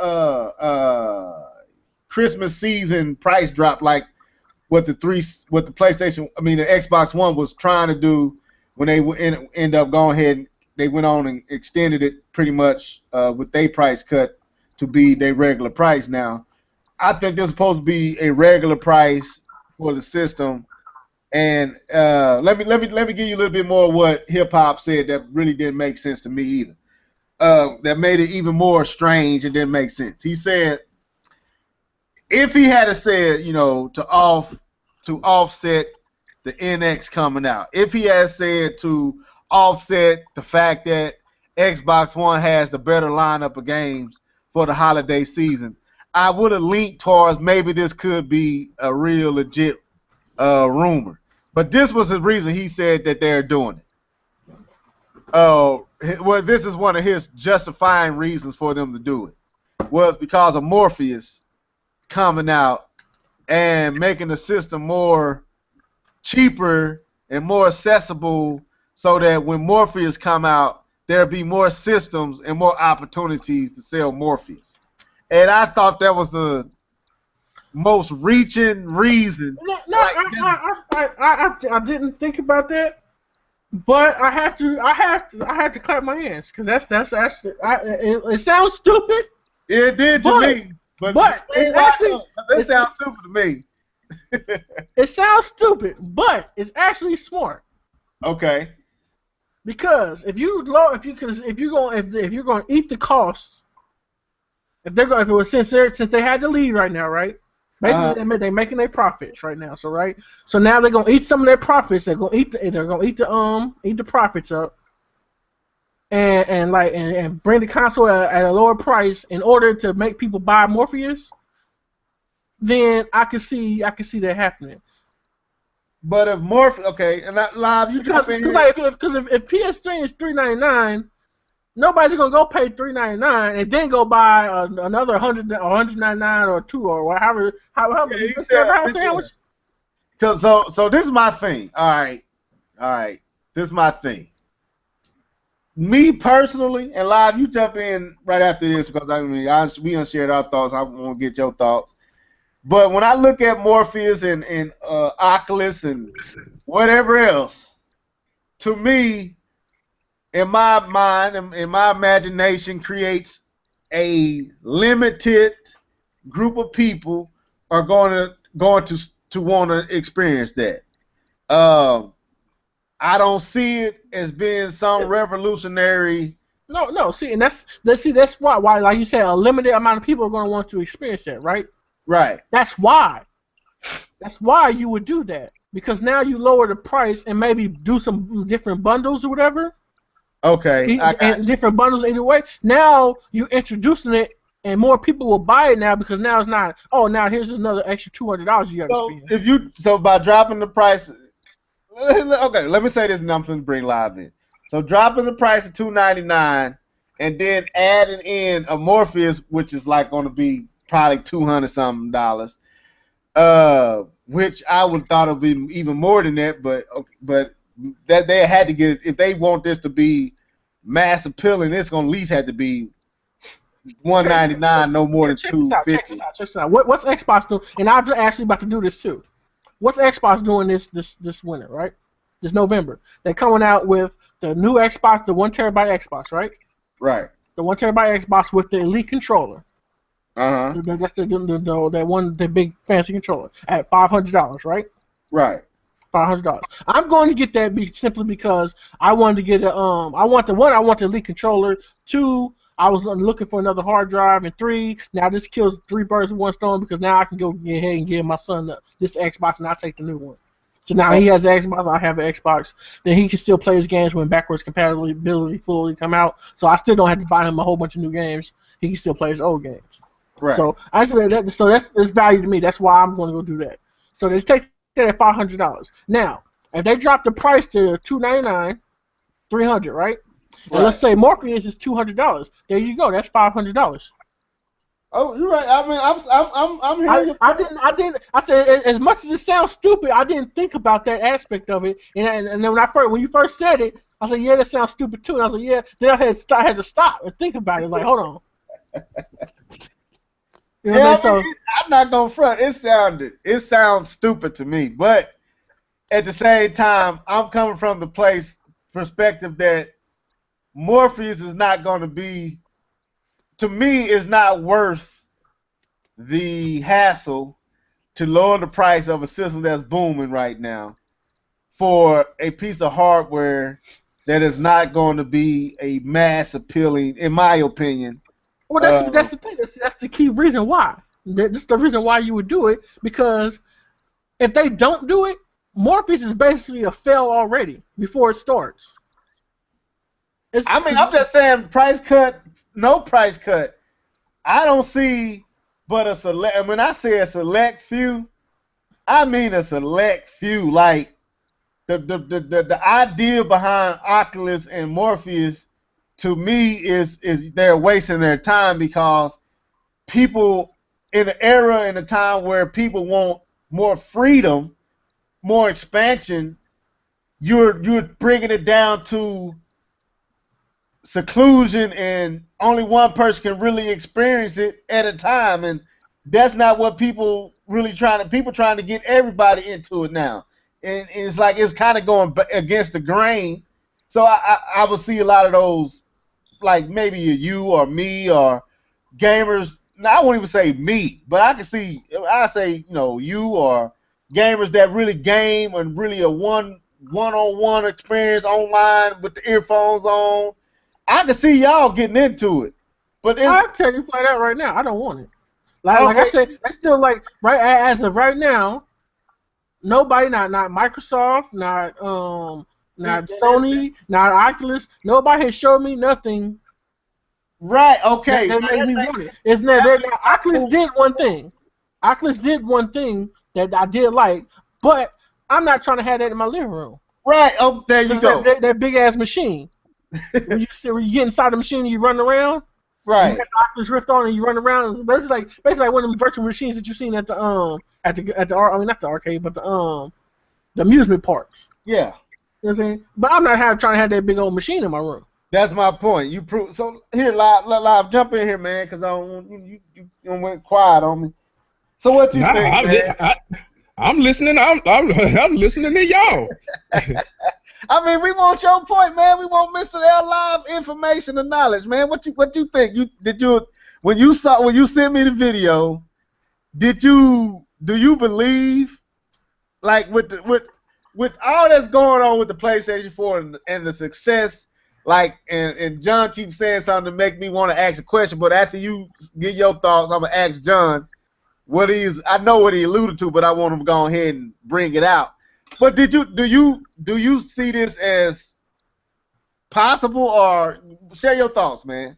Christmas season price drop like what the Xbox One was trying to do when they end up going ahead. They went on and extended it pretty much with their price cut to be their regular price now. I think this is supposed to be a regular price for the system. And let me give you a little bit more of what Hip Hop said that really didn't make sense to me either. That made it even more strange and didn't make sense. He said if he had said, to offset the NX coming out, if he had said to offset the fact that Xbox One has the better lineup of games for the holiday season, I would have leaned towards maybe this could be a real legit rumor. But this was the reason he said that they're doing it. Well, this is one of his justifying reasons for them to do it, was because of Morpheus coming out and making the system more cheaper and more accessible so that when Morpheus come out, there'll be more systems and more opportunities to sell Morpheus. And I thought that was the most reaching reason. No, I didn't think about that, but I have to clap my hands because that's actually it sounds stupid. It did to me, but it sounds stupid to me. It sounds stupid, but it's actually smart. Okay. Because if you're going to eat the costs, since they had to leave right now, right? Basically, they're making their profits right now. So right, so now they're gonna eat some of their profits. They're gonna eat the profits up, and bring the console at a lower price in order to make people buy Morpheus. Then I can see that happening. But if Morpheus, okay, and Live, you jump in here. Because if PS3 is $399, nobody's gonna go pay $399 and then go buy another $100 or $199 or $2 or however. So this is my thing. All right. This is my thing. Me personally, and Live, you jump in right after this because we unshared our thoughts. I want to get your thoughts. But when I look at Morpheus and Oculus and whatever else, to me, in my mind, in my imagination, creates a limited group of people are going to want to experience that. I don't see it as being some revolutionary. No. See, and that's why, like you said, a limited amount of people are going to want to experience that, right? Right. That's why you would do that, because now you lower the price and maybe do some different bundles or whatever. Okay. And different bundles either way. Now you're introducing it, and more people will buy it now because now it's not. Oh, now here's another extra $200 you got to spend. So by dropping the price, okay, let me say this, and I'm going to bring Live in. So dropping the price of $299 and then adding in a Morpheus, which is like going to be probably $200 something, which I would thought it would be even more than that, but that they had to get it if they want this to be mass appealing. It's going to at least have to be $199, no more than $250. Check this out. Check this out. What's Xbox doing? And I'm actually about to do this too. What's Xbox doing this winter, right? This November. They're coming out with the new Xbox, the 1 terabyte Xbox, right? Right. The 1 terabyte Xbox with the Elite controller. That's the big fancy controller at $500, right? Right. $500. I'm going to get that simply because I wanted to get I want the Elite controller. 2, I was looking for another hard drive, and 3, now this kills 3 birds with 1 stone because now I can go ahead and give my son this Xbox and I'll take the new one. So now he has an Xbox, I have an Xbox. Then he can still play his games when backwards compatibility fully come out. So I still don't have to buy him a whole bunch of new games. He can still play his old games. Right. So that's value to me. That's why I'm going to go do that. So they take that at $500. Now, if they drop the price to $299, $300, right? And let's say Morpheus is $200. There you go. That's $500. Oh, you're right. I mean, I'm hearing. I didn't. I said as much as it sounds stupid, I didn't think about that aspect of it. And then when you first said it, I said, yeah, that sounds stupid too. And I was like, yeah. Then I had to stop and think about it. Like, hold on. You know Yeah, what I'm saying? I'm not gonna front. It sounds stupid to me, but at the same time, I'm coming from the perspective that Morpheus is not going to be, to me, is not worth the hassle to lower the price of a system that's booming right now for a piece of hardware that is not going to be a mass appealing, in my opinion. Well, that's the thing. That's the key reason why. That's the reason why you would do it, because if they don't do it, Morpheus is basically a fail already before it starts. I'm just saying price cut, no price cut. I don't see but a select. And when I say a select few, I mean a select few. Like the idea behind Oculus and Morpheus, to me, is they're wasting their time because people in an era in a time where people want more freedom, more expansion, you're bringing it down to seclusion, and only one person can really experience it at a time, and that's not what people really trying to get everybody into it now, and it's like it's kind of going against the grain. So I would see a lot of those, like maybe you or me or gamers. Now, I won't even say me, but I say you or gamers that really game and really a one-on-one experience online with the earphones on. I can see y'all getting into it, but I'll tell you flat out right now, I don't want it. Like I said, I still like as of right now, nobody, not Microsoft, not Sony, not Oculus, nobody has showed me nothing. Right. Okay. That made me want it. It's Oculus did one thing. Oculus did one thing that I did like, but I'm not trying to have that in my living room. Right. Oh, there you go. That big ass machine. when you get inside the machine and you run around. Right. You got the Oculus Rift on and you run around. It's basically like one of them virtual machines that you've seen at the not the arcade, but the amusement parks. Yeah. You know what I'm saying? But I'm not trying to have that big old machine in my room. That's my point. You prove so here live jump in here, man, because I don't want you went quiet on me. So what you think, man? I'm listening. I'm listening to y'all. I mean, we want your point, man. We want Mr. L Live information and knowledge, man. What you think? When you sent me the video, do you believe, like with all that's going on with the PlayStation 4 and the success, like and John keeps saying something to make me want to ask a question, but after you get your thoughts, I'm gonna ask John I know what he alluded to, but I want him to go ahead and bring it out. But do you see this as possible, or share your thoughts, man?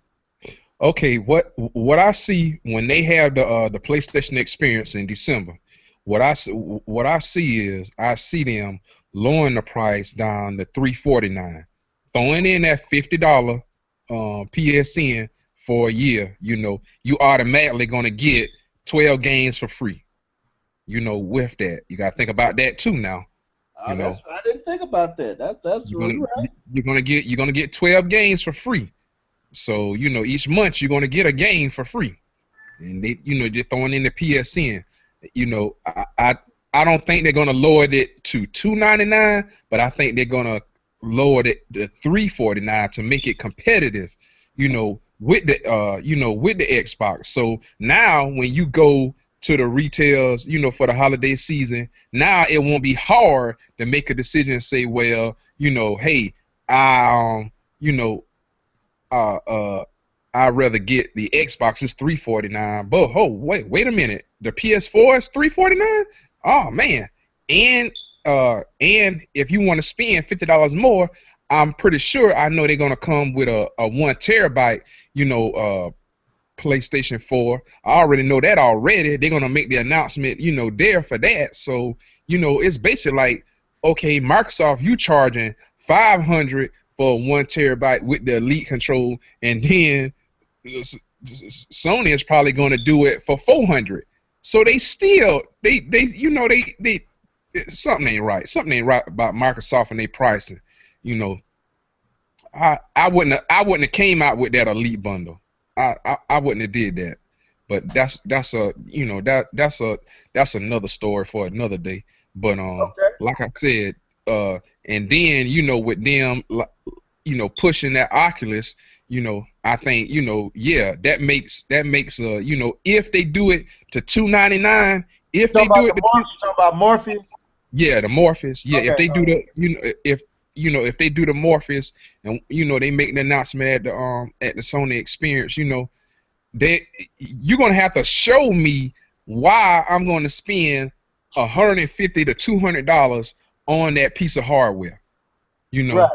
Okay, what I see when they have the PlayStation Experience in December, what I see is I see them lowering the price down to $349, throwing in that $50 PSN for a year, you automatically gonna get 12 games for free. With that, you gotta think about that too now. I didn't think about that. That's You're really gonna right. you're gonna get 12 games for free. So each month you're gonna get a game for free, and they're throwing in the PSN. I don't think they're gonna lower it to $2.99, but I think they're gonna lower it to $3.49 to make it competitive. With the Xbox. So now when you go to the retails, for the holiday season, now it won't be hard to make a decision and say, well, hey, I I'd rather get the Xbox. It's $3.49. But wait a minute, the PS4 is $3.49. Oh man, and if you want to spend $50 more, I'm pretty sure I know they're gonna come with a 1 terabyte, PlayStation 4. I already know that already. They're gonna make the announcement, there for that. So, it's basically like, okay, Microsoft, you charging $500 for 1 terabyte with the Elite control, and then Sony is probably gonna do it for $400. So they still they something ain't right. Something ain't right about Microsoft and their pricing. I wouldn't have came out with that Elite bundle. I wouldn't have did that. But that's another story for another day. But like I said, and then with them pushing that Oculus, I think that makes if they do it to $2.99, if they do it to you talking about Morpheus? Yeah, the Morpheus. Yeah, Okay, if they do the if they do the Morpheus, and they make an announcement at the Sony Experience, you're gonna have to show me why I'm going to spend $150 to $200 on that piece of hardware. Right.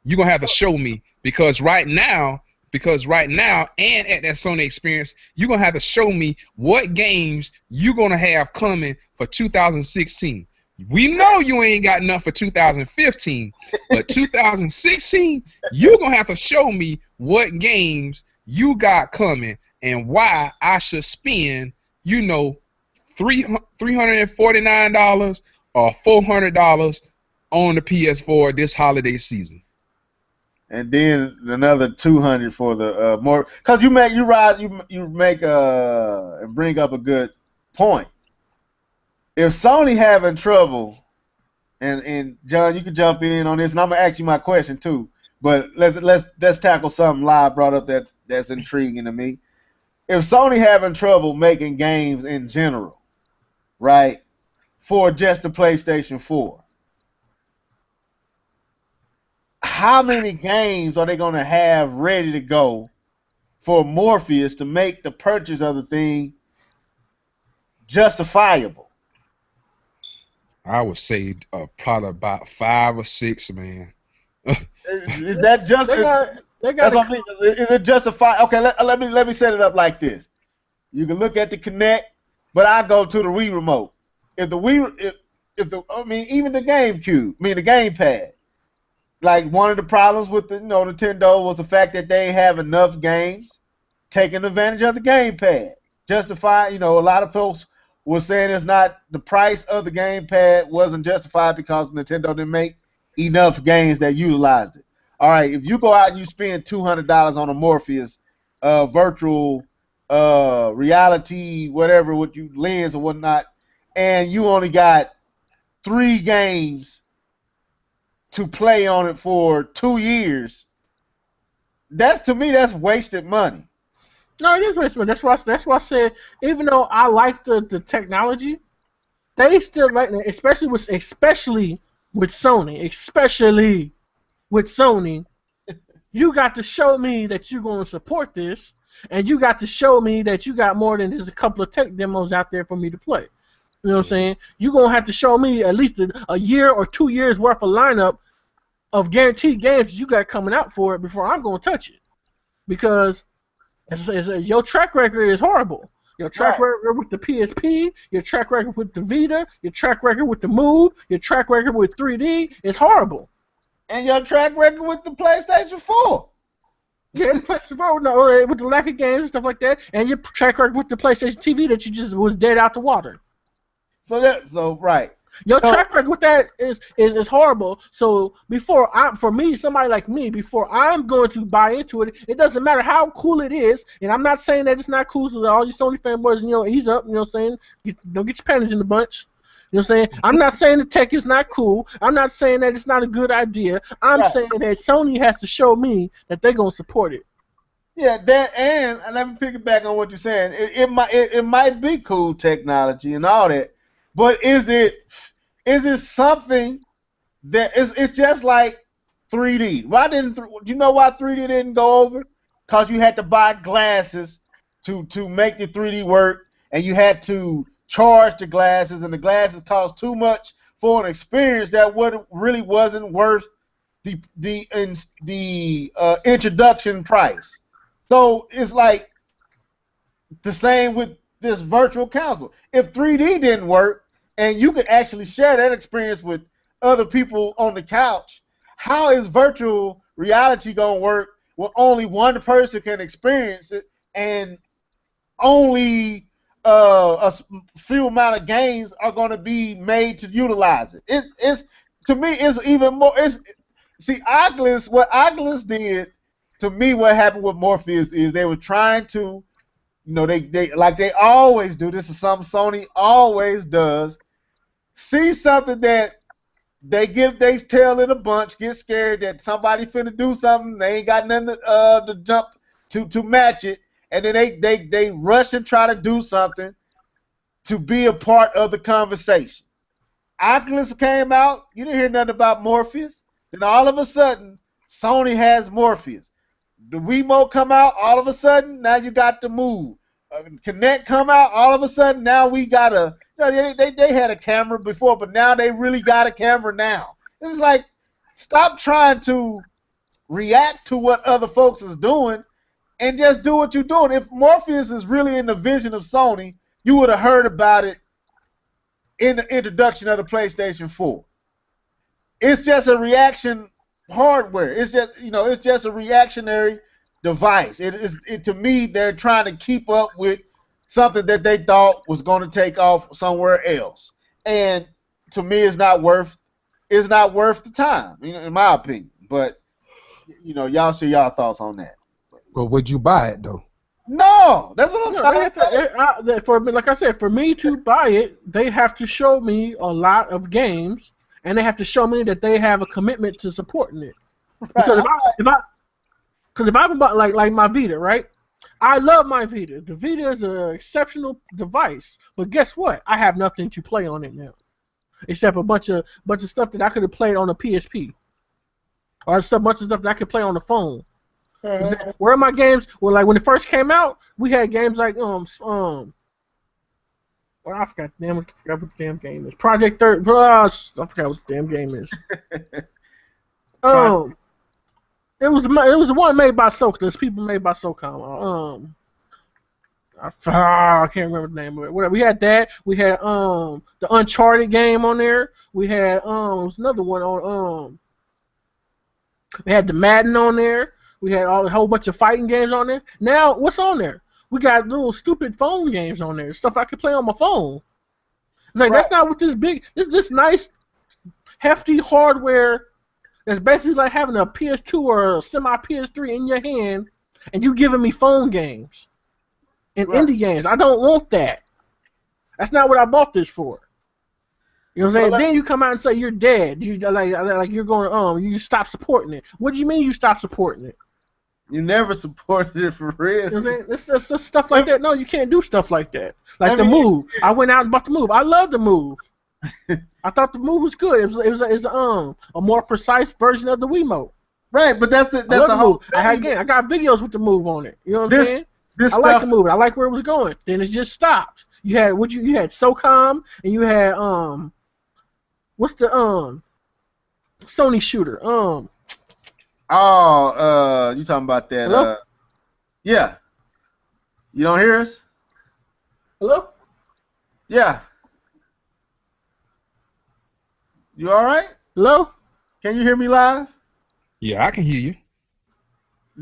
You're gonna have to show me, because right now and at that Sony Experience, you're gonna have to show me what games you're gonna have coming for 2016. We know you ain't got enough for 2015, but 2016, you're gonna have to show me what games you got coming and why I should spend, $349 or $400 on the PS4 this holiday season. And then another 200 for the more, because you make and bring up a good point. If Sony having trouble, and John, you can jump in on this, and I'm gonna ask you my question too. But let's tackle something Live brought up that's intriguing to me. If Sony having trouble making games in general, right, for just the PlayStation 4, how many games are they gonna have ready to go for Morpheus to make the purchase of the thing justifiable? I would say probably about 5 or 6, man. Is that just? That's what I mean. Is it justified? Okay, let me set it up like this. You can look at the Kinect, but I go to the Wii remote. If the Wii, even the GameCube, the gamepad. Like, one of the problems with the Nintendo was the fact that they ain't have enough games taking advantage of the gamepad. Justified, a lot of folks were saying it's not, the price of the gamepad wasn't justified because Nintendo didn't make enough games that utilized it. All right, if you go out and you spend $200 on a Morpheus virtual reality, whatever, with you lens or whatnot, and you only got 3 games to play on it for 2 years, to me that's wasted money. No, it is wasted money. That's why I said, even though I like the technology, they still like it, especially with Sony. You got to show me that you're going to support this, and you got to show me that you got more than just a couple of tech demos out there for me to play. You know what I'm saying? You're going to have to show me at least a year or 2 years worth of lineup of guaranteed games you got coming out for it before I'm going to touch it. Because your track record is horrible. Your track record with the PSP, your track record with the Vita, your track record with the Move, your track record with 3D is horrible. And your track record with the PlayStation 4. Yeah, the PlayStation 4 no, with the lack of games and stuff like that, and your track record with the PlayStation TV that you just was dead out the water. So right. Your So track record with that is horrible. So for me, somebody like me, before I'm going to buy into it, it doesn't matter how cool it is. And I'm not saying that it's not cool. So all you Sony fanboys, ease up. You know what I'm saying? Don't get your panties in the bunch. You know what I'm saying? I'm not saying the tech is not cool. I'm not saying that it's not a good idea. I'm right. saying that Sony has to show me that they're gonna support it. Yeah, that and let me pick it back on what you're saying. It might be cool technology and all that, but is it something that it's just like 3D? You know why 3D didn't go over? Because you had to buy glasses to make the 3D work, and you had to charge the glasses, and the glasses cost too much for an experience that really wasn't worth the introduction price. So it's like the same with this virtual console. If 3D didn't work and you could actually share that experience with other people on the couch, how is virtual reality going to work when only one person can experience it and only a few amount of games are going to be made to utilize it? It's to me it's even more. See, Oculus, what Oculus did to me, what happened with Morpheus is they were trying to, they like they always do. This is something Sony always does. See something that they give their tail in a bunch, get scared that somebody finna do something, they ain't got nothing to jump to match it, and then they rush and try to do something to be a part of the conversation. Oculus came out, you didn't hear nothing about Morpheus. Then all of a sudden, Sony has Morpheus. The Wiimote come out, all of a sudden, now you got the Move. Connect come out, all of a sudden, now we got they had a camera before, but now they really got a camera now. It's like, stop trying to react to what other folks is doing and just do what you're doing. If Morpheus is really in the vision of Sony, you would have heard about it in the introduction of the PlayStation 4. It's just a reaction hardware. It's just a reactionary device. To me, they're trying to keep up with something that they thought was going to take off somewhere else. And to me, it's not worth the time, in my opinion. But y'all see y'all thoughts on that. But would you buy it though? No, that's what I'm trying to say. Like I said, for me to buy it, they have to show me a lot of games, and they have to show me that they have a commitment to supporting it. Because if I buy like my Vita, right? I love my Vita. The Vita is an exceptional device, but guess what? I have nothing to play on it now, except a bunch of stuff that I could have played on a PSP, or bunch of stuff that I could play on the phone. Where are my games? Well, like when it first came out, we had games like well, I forgot what the damn game is. Project Third. I forgot what the damn game is. It was the one made by SOCOM. There's people made by SOCOM. I can't remember the name of it. Whatever. We had that. We had the Uncharted game on there. We had there was another one on we had the Madden on there. We had a whole bunch of fighting games on there. Now, what's on there? We got little stupid phone games on there. Stuff I could play on my phone. It's like, that's not what this nice, hefty hardware that's basically like having a PS2 or a semi-PS3 in your hand, and you giving me phone games and indie games. I don't want that. That's not what I bought this for. You know what I'm saying? Then you come out and say you're dead. You like you're going you stop supporting it. What do you mean you stop supporting it? You never supported it for real. You know what I'm saying? It's just stuff like that. No, you can't do stuff like that. Like the Move. I went out and bought the Move. I love the Move. I thought the Move was good. It was a more precise version of the Wiimote. Right, but that's the whole Move. I got videos with the Move on it. You know what I'm saying? I like the Move. I like where it was going. Then it just stopped. You had SOCOM and you had what's the Sony shooter? You talking about that? Hello? Yeah. You don't hear us? Hello? Yeah. You all right? Hello? Can you hear me live? Yeah, I can hear you.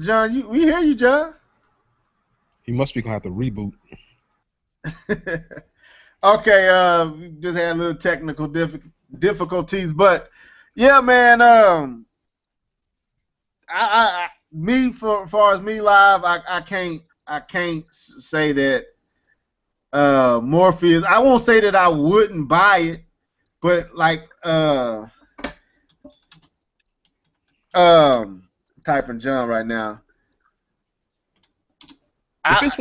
John, we hear you, John. He must be gonna have to reboot. Okay, we just had a little technical difficulties, but yeah, man. Me for as far as me live, I can't say that Morpheus. I won't say that I wouldn't buy it, but like typing John right now. If it's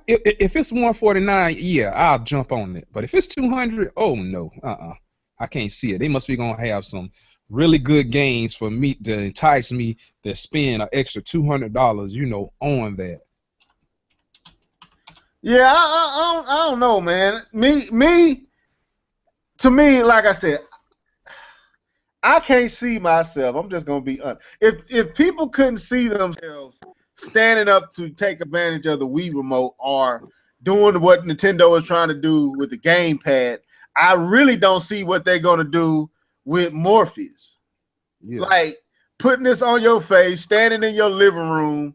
if it's 149, yeah, I'll jump on it. But if it's 200, oh no, I can't see it. They must be gonna have some really good games for me to entice me to spend an extra $200, on that. Yeah, I don't know, man. To me, like I said, I can't see myself. I'm just gonna be honest. If people couldn't see themselves standing up to take advantage of the Wii remote or doing what Nintendo is trying to do with the gamepad, I really don't see what they're gonna do with Morpheus. Yeah. Like putting this on your face, standing in your living room.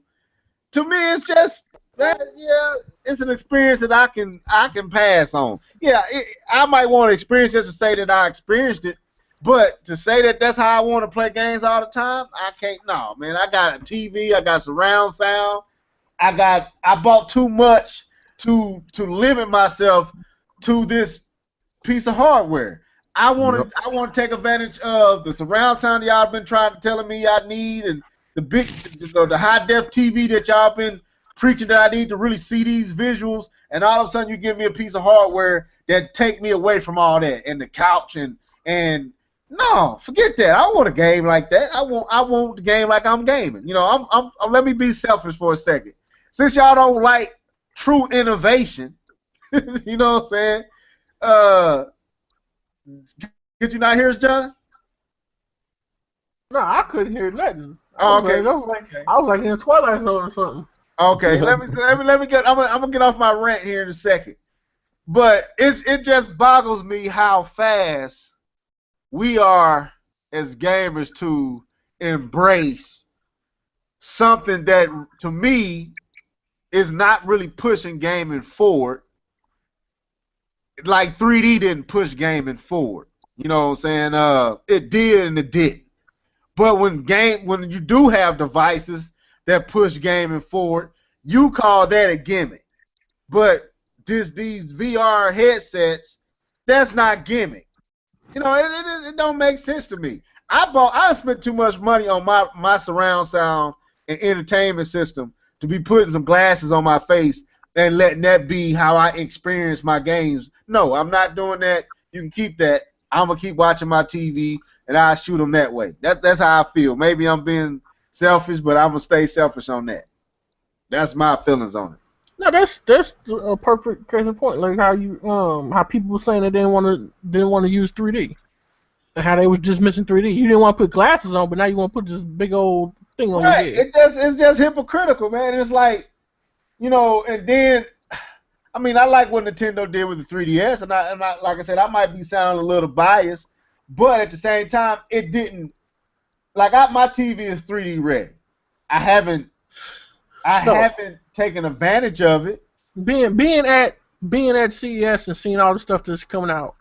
To me, it's just it's an experience that I can pass on. Yeah, I might want to experience just to say that I experienced it. But to say that that's how I want to play games all the time, I can't. No, man. I got a TV. I got surround sound. I bought too much to limit myself to this piece of hardware. I want to take advantage of the surround sound y'all been telling me I need, and the high def TV that y'all been preaching that I need to really see these visuals. And all of a sudden you give me a piece of hardware that take me away from all that, and the couch and no, forget that. I want a game like that. I want the game like I'm gaming. Let me be selfish for a second. Since y'all don't like true innovation, you know what I'm saying? Could you not hear us, John? No, I couldn't hear nothing. Oh, okay. I was like in a Twilight Zone or something. Okay, let me get. I'm gonna get off my rant here in a second. But it just boggles me how fast we are as gamers to embrace something that to me is not really pushing gaming forward. Like 3D didn't push gaming forward. You know what I'm saying? It did and it didn't. But when you do have devices that push gaming forward, you call that a gimmick. But these VR headsets, that's not gimmick. It don't make sense to me. I spent too much money on my surround sound and entertainment system to be putting some glasses on my face and letting that be how I experience my games. No, I'm not doing that. You can keep that. I'm gonna keep watching my TV and I shoot them that way. That's how I feel. Maybe I'm being selfish, but I'm gonna stay selfish on that. That's my feelings on it. No, that's a perfect case in point. Like how people were saying they didn't want to use 3D, and how they was just missing 3D. You didn't want to put glasses on, but now you want to put this big old thing on your head. It's just hypocritical, man. It's like, and then, I mean, I like what Nintendo did with the 3DS, and I like I said, I might be sounding a little biased, but at the same time, it didn't. Like my TV is 3D ready. I haven't taken advantage of it. Being at CES and seeing all the stuff that's coming out.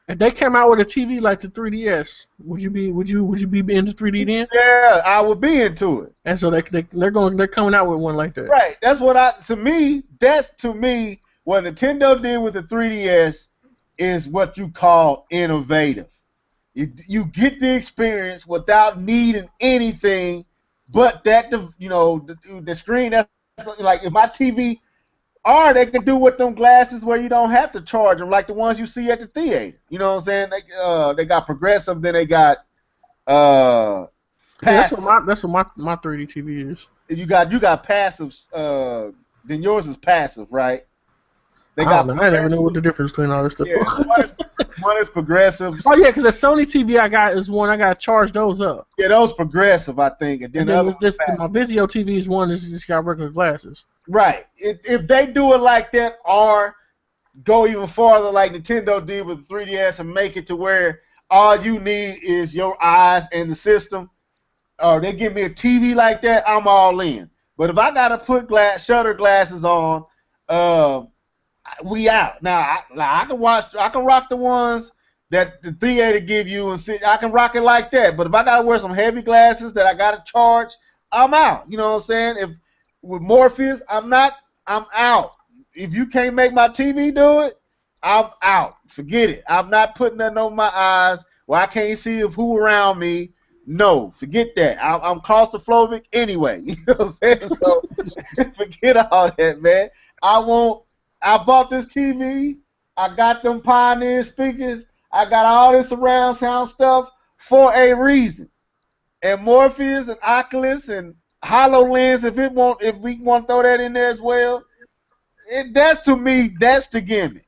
If they came out with a TV like the 3DS, would you be into 3D then? Yeah, I would be into it. And so they're coming out with one like that. Right. That's to me what Nintendo did with the 3DS is what you call innovative. You get the experience without needing anything but that the screen. That's like if my TV. Or they can do with them glasses where you don't have to charge them, like the ones you see at the theater. You know what I'm saying? They got progressive, then they got passive. That's what my 3D TV is. You got passive. Then yours is passive, right? I never know what the difference between all this stuff. Yeah, one is progressive. Oh yeah, because the Sony TV I got is one I got to charge those up. Yeah, those progressive, I think, and then my Vizio TV is one that's just got regular glasses. Right. If they do it like that, or go even farther like Nintendo did with the 3DS and make it to where all you need is your eyes and the system, or they give me a TV like that, I'm all in. But if I gotta put shutter glasses on, uh, we out. Now I can watch. I can rock the ones that the theater give you and see. I can rock it like that. But if I gotta wear some heavy glasses that I gotta charge, I'm out. You know what I'm saying? If with Morpheus, I'm not. I'm out. If you can't make my TV do it, I'm out. Forget it. I'm not putting nothing over my eyes where I can't see who around me. No, forget that. I'm claustrophobic anyway. You know what I'm saying? So forget all that, man. I bought this TV. I got them Pioneer speakers. I got all this surround sound stuff for a reason. And Morpheus and Oculus and HoloLens, if we want to throw that in there as well, that's to me, that's the gimmick.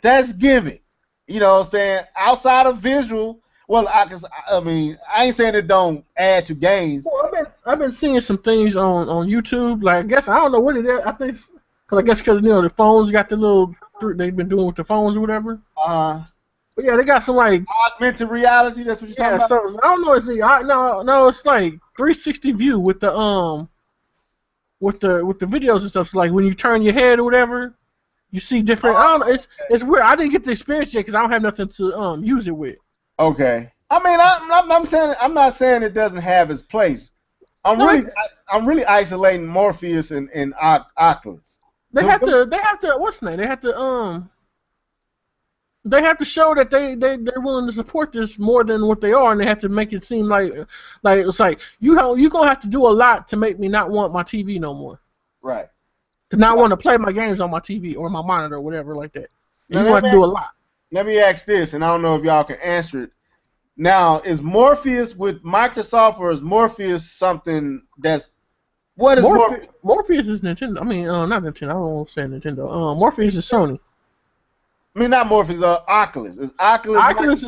That's gimmick. You know what I'm saying? Outside of visual, well, I mean, I ain't saying it don't add to games. Well, I've been seeing some things on YouTube. Like, I guess I don't know what it is. I think, because the phones got the little they've been doing with the phones or whatever. But yeah, they got some like augmented reality. That's what you're talking about. So I don't know. No, it's like 360 view with the videos and stuff. So like when you turn your head or whatever, you see different. I don't know. It's weird. I didn't get the experience yet because I don't have nothing to use it with. Okay. I mean, I'm not saying it doesn't have its place. I'm really isolating Morpheus and Oculus. They have to. What's the name? They have to show that they're willing to support this more than what they are, and they have to make it seem like it's like you gonna have to do a lot to make me not want my TV no more. Right. To not want to play my games on my TV or my monitor or whatever like that. You have to do a lot. Let me ask this, and I don't know if y'all can answer it. Now, is Morpheus with Microsoft or is Morpheus something that's what is Morpheus? Morpheus is Nintendo. I mean, not Nintendo. I don't want to say Nintendo. Morpheus is Sony. I mean, not Morpheus. Oculus. Is Oculus? Oculus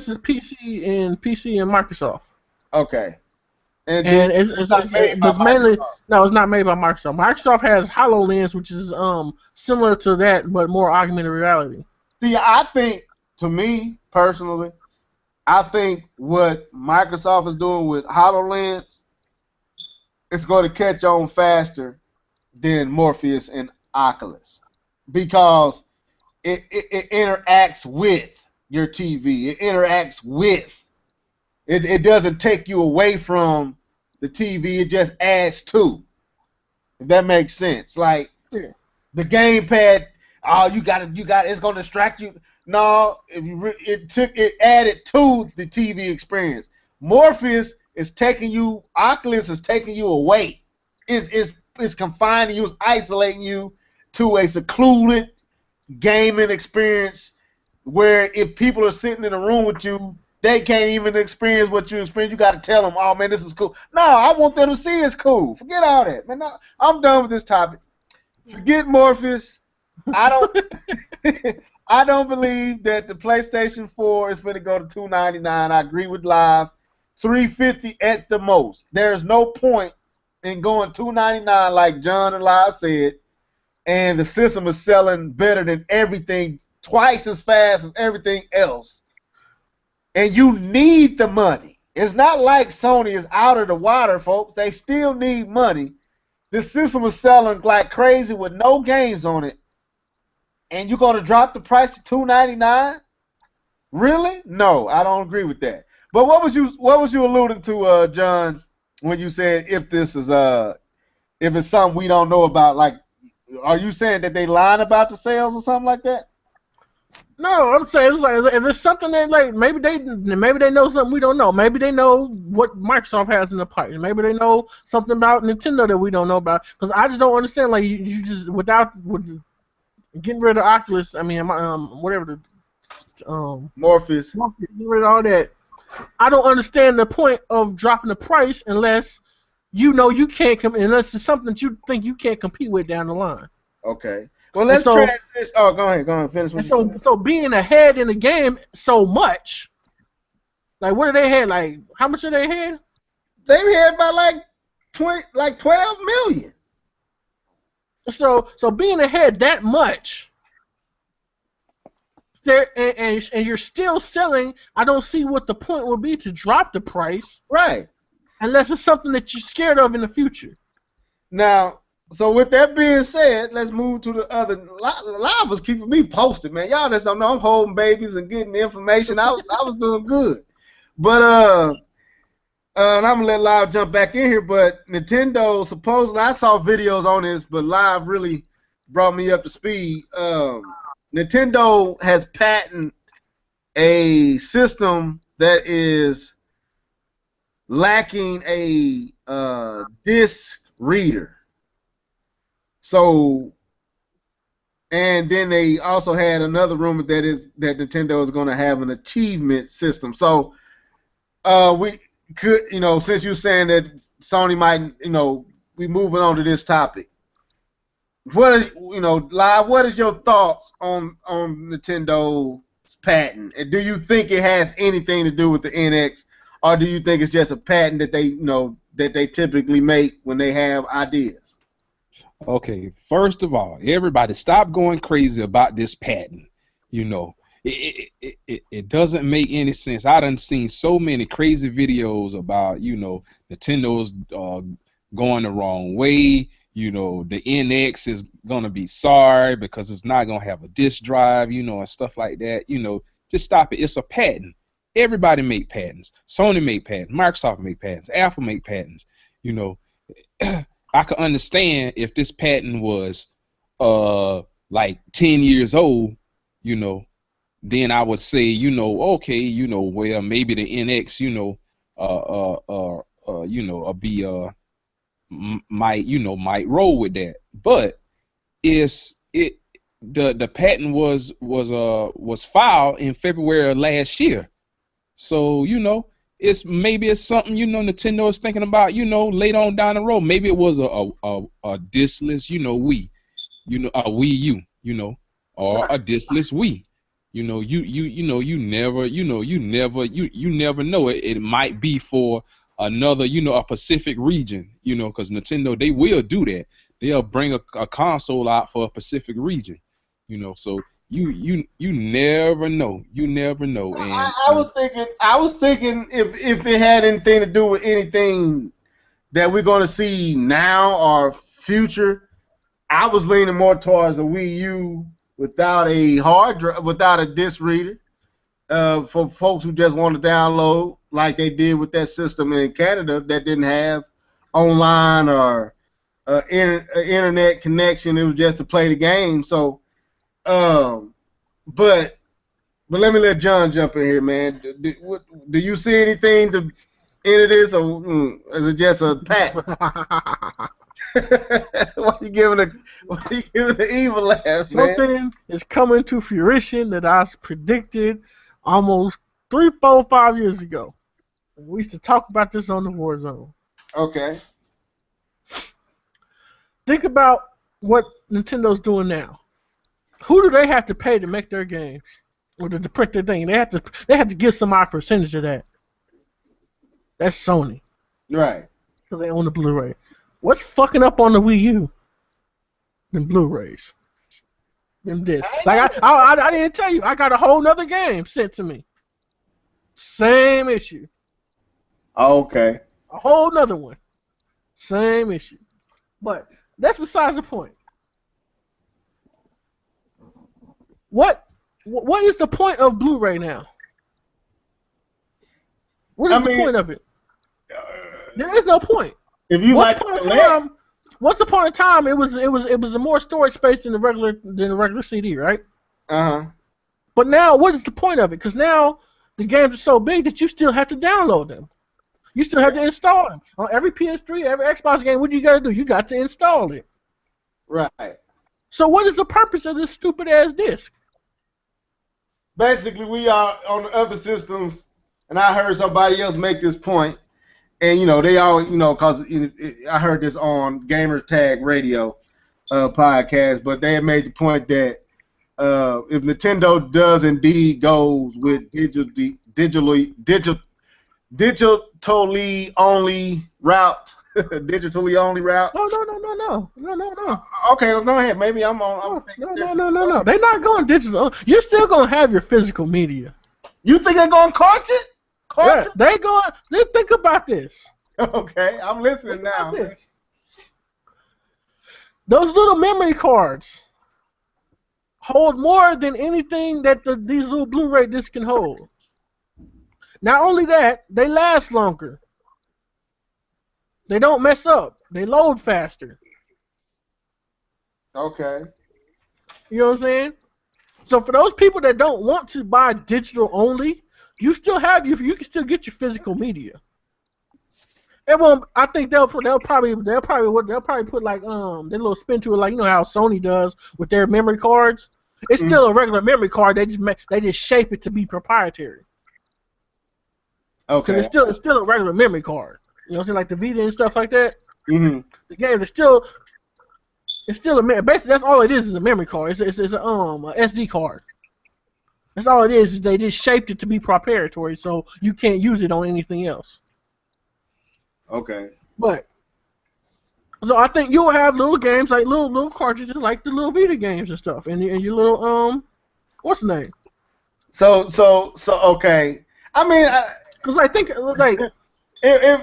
is PC and Microsoft. Okay. And it's mainly no, it's not made by Microsoft. Microsoft has HoloLens, which is similar to that but more augmented reality. See, I think, to me personally, I think what Microsoft is doing with HoloLens is going to catch on faster than Morpheus and Oculus because it interacts with your TV. It interacts with. It doesn't take you away from the TV. It just adds to. If that makes sense. Like the gamepad. Oh, you got it. It's gonna distract you. No, it added to the TV experience. Morpheus is taking you. Oculus is taking you away. It's confining you. It's isolating you to a secluded gaming experience where if people are sitting in a room with you, they can't even experience what you experience. You got to tell them, "Oh man, this is cool." No, I want them to see it's cool. Forget all that, man. No, I'm done with this topic. Forget Morpheus. I don't believe that the PlayStation 4 is going to go to $299. I agree with Live. $350 at the most. There's no point in going $299 like John and Live said, and the system is selling better than everything, twice as fast as everything else. And you need the money. It's not like Sony is out of the water, folks. They still need money. This system is selling like crazy with no games on it. And you're going to drop the price to $299? Really? No, I don't agree with that. But what was you alluding to, John, when you said if it's something we don't know about? Like, are you saying that they lying about the sales or something like that? No, I'm saying it's like if it's something that like maybe they know something we don't know. Maybe they know what Microsoft has in the pipe. Maybe they know something about Nintendo that we don't know about. Because I just don't understand. Like you just with getting rid of Oculus. I mean, whatever the Morpheus. Get rid of all that. I don't understand the point of dropping the price unless you know you can't unless it's something that you think you can't compete with down the line. Okay. Well, let's transition. Oh, go ahead. Finish what you said. So being ahead in the game so much, like what are they ahead? Like how much are they ahead? They ahead by like 12 million. So being ahead that much, and you're still selling. I don't see what the point would be to drop the price. Right. unless it's something that you're scared of in the future. Now, so with that being said, let's move to the other. Live was keeping me posted, man. Y'all just don't know I'm holding babies and getting the information. I was doing good, but and I'm gonna let Live jump back in here. But Nintendo supposedly, I saw videos on this, but Live really brought me up to speed. Nintendo has patented a system that is lacking a disc reader. So, and then they also had another rumor that Nintendo is going to have an achievement system. So, we could, since you're saying that Sony might, we moving on to this topic. What is, Live? What is your thoughts on Nintendo's patent? And do you think it has anything to do with the NX, or do you think it's just a patent that they typically make when they have ideas? Okay, first of all, everybody stop going crazy about this patent. It doesn't make any sense. I done seen so many crazy videos about, Nintendo's going the wrong way. The NX is gonna be sorry because it's not gonna have a disk drive, and stuff like that. Just stop it. It's a patent. Everybody make patents. Sony make patents. Microsoft make patents. Apple make patents. I could understand if this patent was like 10 years old, then I would say, okay, well, maybe the NX, might roll with that. But the patent was filed in February of last year. So, it's something, Nintendo is thinking about, later on down the road. Maybe it was a diskless, Wii, a Wii U, or a diskless Wii. You never know. It might be for another, a Pacific region, because Nintendo, they will do that. They'll bring a console out for a Pacific region, so you never know. You never know. And I was thinking if it had anything to do with anything that we're going to see now or future, I was leaning more towards a Wii U without a hard drive, without a disc reader, for folks who just want to download, like they did with that system in Canada that didn't have online or internet connection. It was just to play the game. So, but let me let John jump in here, man. Do you see anything to into this, or is it just a patent? Why you giving the evil laugh, man? Something is coming to fruition that I predicted almost 3, 4, 5 years ago. We used to talk about this on the Warzone. Okay. Think about what Nintendo's doing now. Who do they have to pay to make their games or to print their thing? They have to give somebody a percentage of that. That's Sony. Right. Because they own the Blu-ray. What's fucking up on the Wii U? Them Blu-rays. Them discs. Like I didn't tell you. I got a whole nother game sent to me. Same issue. Okay. A whole nother one. Same issue. But that's besides the point. What is the point of Blu-ray now? What is the point of it? There is no point. If you Once upon a time, it was a more storage space than the regular CD, right? But now, what is the point of it? Because now the games are so big that you still have to download them. You still have to install them on every PS3, every Xbox game. What do you got to do? You got to install it. Right. So what is the purpose of this stupid ass disc? Basically, we are on the other systems, and I heard somebody else make this point. And, they all, because I heard this on Gamer Tag Radio podcast, but they had made the point that if Nintendo does indeed goes with digitally only route, digitally only route. No. Okay, well, go ahead. Maybe I'm on. No. They're not going digital. You're still going to have your physical media. You think they're going cartridge? Yeah, they think about this. Okay, I'm listening Think about now. this. Those little memory cards hold more than anything that these little Blu-ray discs can hold. Not only that, they last longer. They don't mess up. They load faster. Okay. You know what I'm saying? So for those people that don't want to buy digital only, you can still get your physical media. It won't. I think they'll probably put like their little spin to it, like you know how Sony does with their memory cards. It's still a regular memory card. They just shape it to be proprietary. Because Okay. it's still a regular memory card. You know what I'm saying? Like the Vita and stuff like that. Mm-hmm. The game it's still a basically that's all it is a memory card. It's a SD card. That's all it is they just shaped it to be proprietary, so you can't use it on anything else. Okay. But so I think you'll have little games like little cartridges like the little Vita games and stuff, and your little what's the name? So okay. I mean, Because I think like if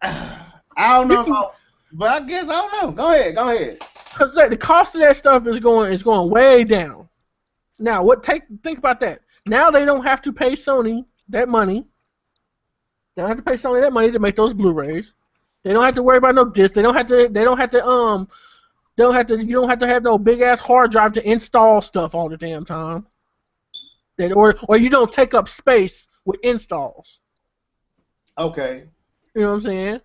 I don't know, can, but I guess I don't know. Go ahead. because like, the cost of that stuff is going way down. Now think about that. Now they don't have to pay Sony that money. They don't have to pay Sony that money to make those Blu-rays. They don't have to worry about no discs. You don't have to have no big ass hard drive to install stuff all the damn time. Or you don't take up space with installs. Okay. You know what I'm saying?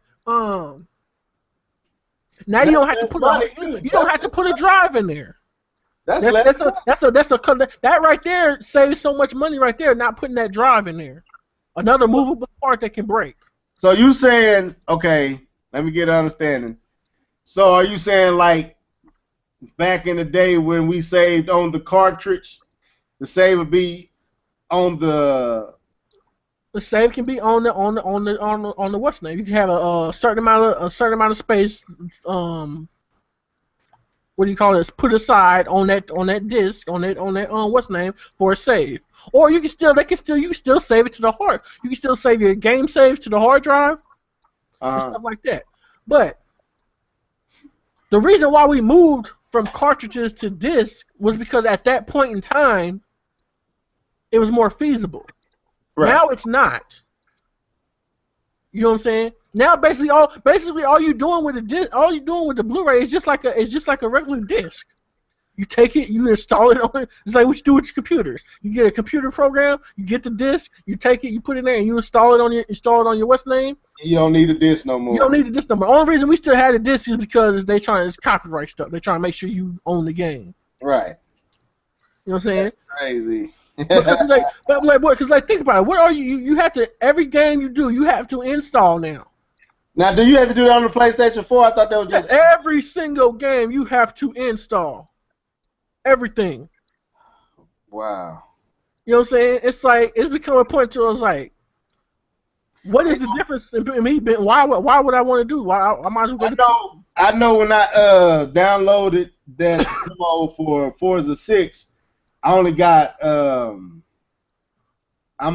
Now you don't have to put a drive in there. That right there saves so much money right there, not putting that drive in there. Another movable part that can break. So you saying, okay, let me get an understanding. So are you saying like back in the day when we saved on the cartridge, the save would be on the save can be on the what's name. You can have a certain amount of space what do you call it? Put aside on that disc on that what's name for a save. Or you can still save it to the hard. You can still save your game saves to the hard drive and stuff like that. But the reason why we moved from cartridges to disc was because at that point in time it was more feasible. Right. Now it's not. You know what I'm saying? Now basically all you're doing with the Blu-ray is just like a regular disc. You take it, you install it on it. It's like what you do with your computer. You get a computer program, you get the disc, you take it, you put it in there, and you install it on your what's name. You don't need the disc no more. You don't need the disc no more. The only reason we still had the disc is because it's copyright stuff. They're trying to make sure you own the game. Right. You know what I'm saying? That's crazy. Because think about it. What are you have to every game you do you have to install now. Now, do you have to do that on the PlayStation 4? I thought that was just every single game you have to install. Everything. Wow. You know what I'm saying? It's like it's become a point to us like, what is the difference in me? Why would I want to do? Why I might as well go. I know when I downloaded that demo for Forza 6, I only got I'm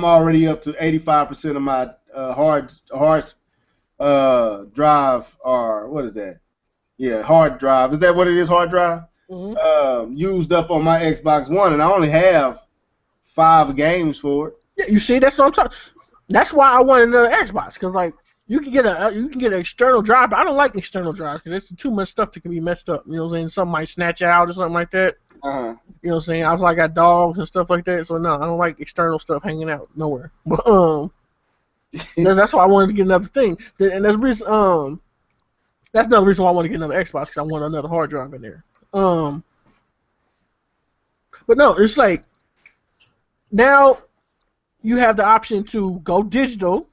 already up to 85% of my hard drive, or what is that? Yeah, hard drive. Is that what it is? Hard drive. Mm-hmm. Used up on my Xbox One, and I only have 5 games for it. Yeah, you see, that's what I'm talking. That's why I wanted another Xbox, because like you can get an external drive, but I don't like external drives because there's too much stuff that can be messed up. You know what I'm saying? Something might snatch out or something like that. Uh-huh. You know what I'm saying? I got dogs and stuff like that, so no, I don't like external stuff hanging out nowhere. But that's why I wanted to get another thing, and that's another reason why I want to get another Xbox, because I want another hard drive in there. But no, it's like now you have the option to go digital,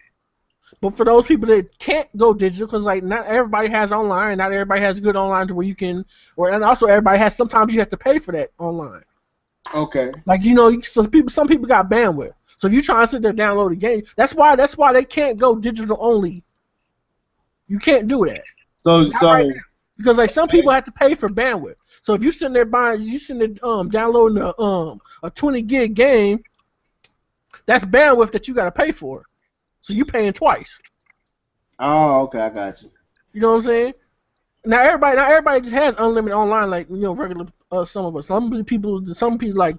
but for those people that can't go digital, because like not everybody has online, not everybody has good online to where you can, and also everybody has. Sometimes you have to pay for that online. Okay. Like some people got bandwidth. So if you're trying to sit there and download a game, that's why they can't go digital only. You can't do that. So because like some people have to pay for bandwidth. So if you're sitting there downloading a 20 gig game, that's bandwidth that you got to pay for. So you're paying twice. Oh, okay, I got you. You know what I'm saying? Not everybody just has unlimited online like regular some of us. Some people like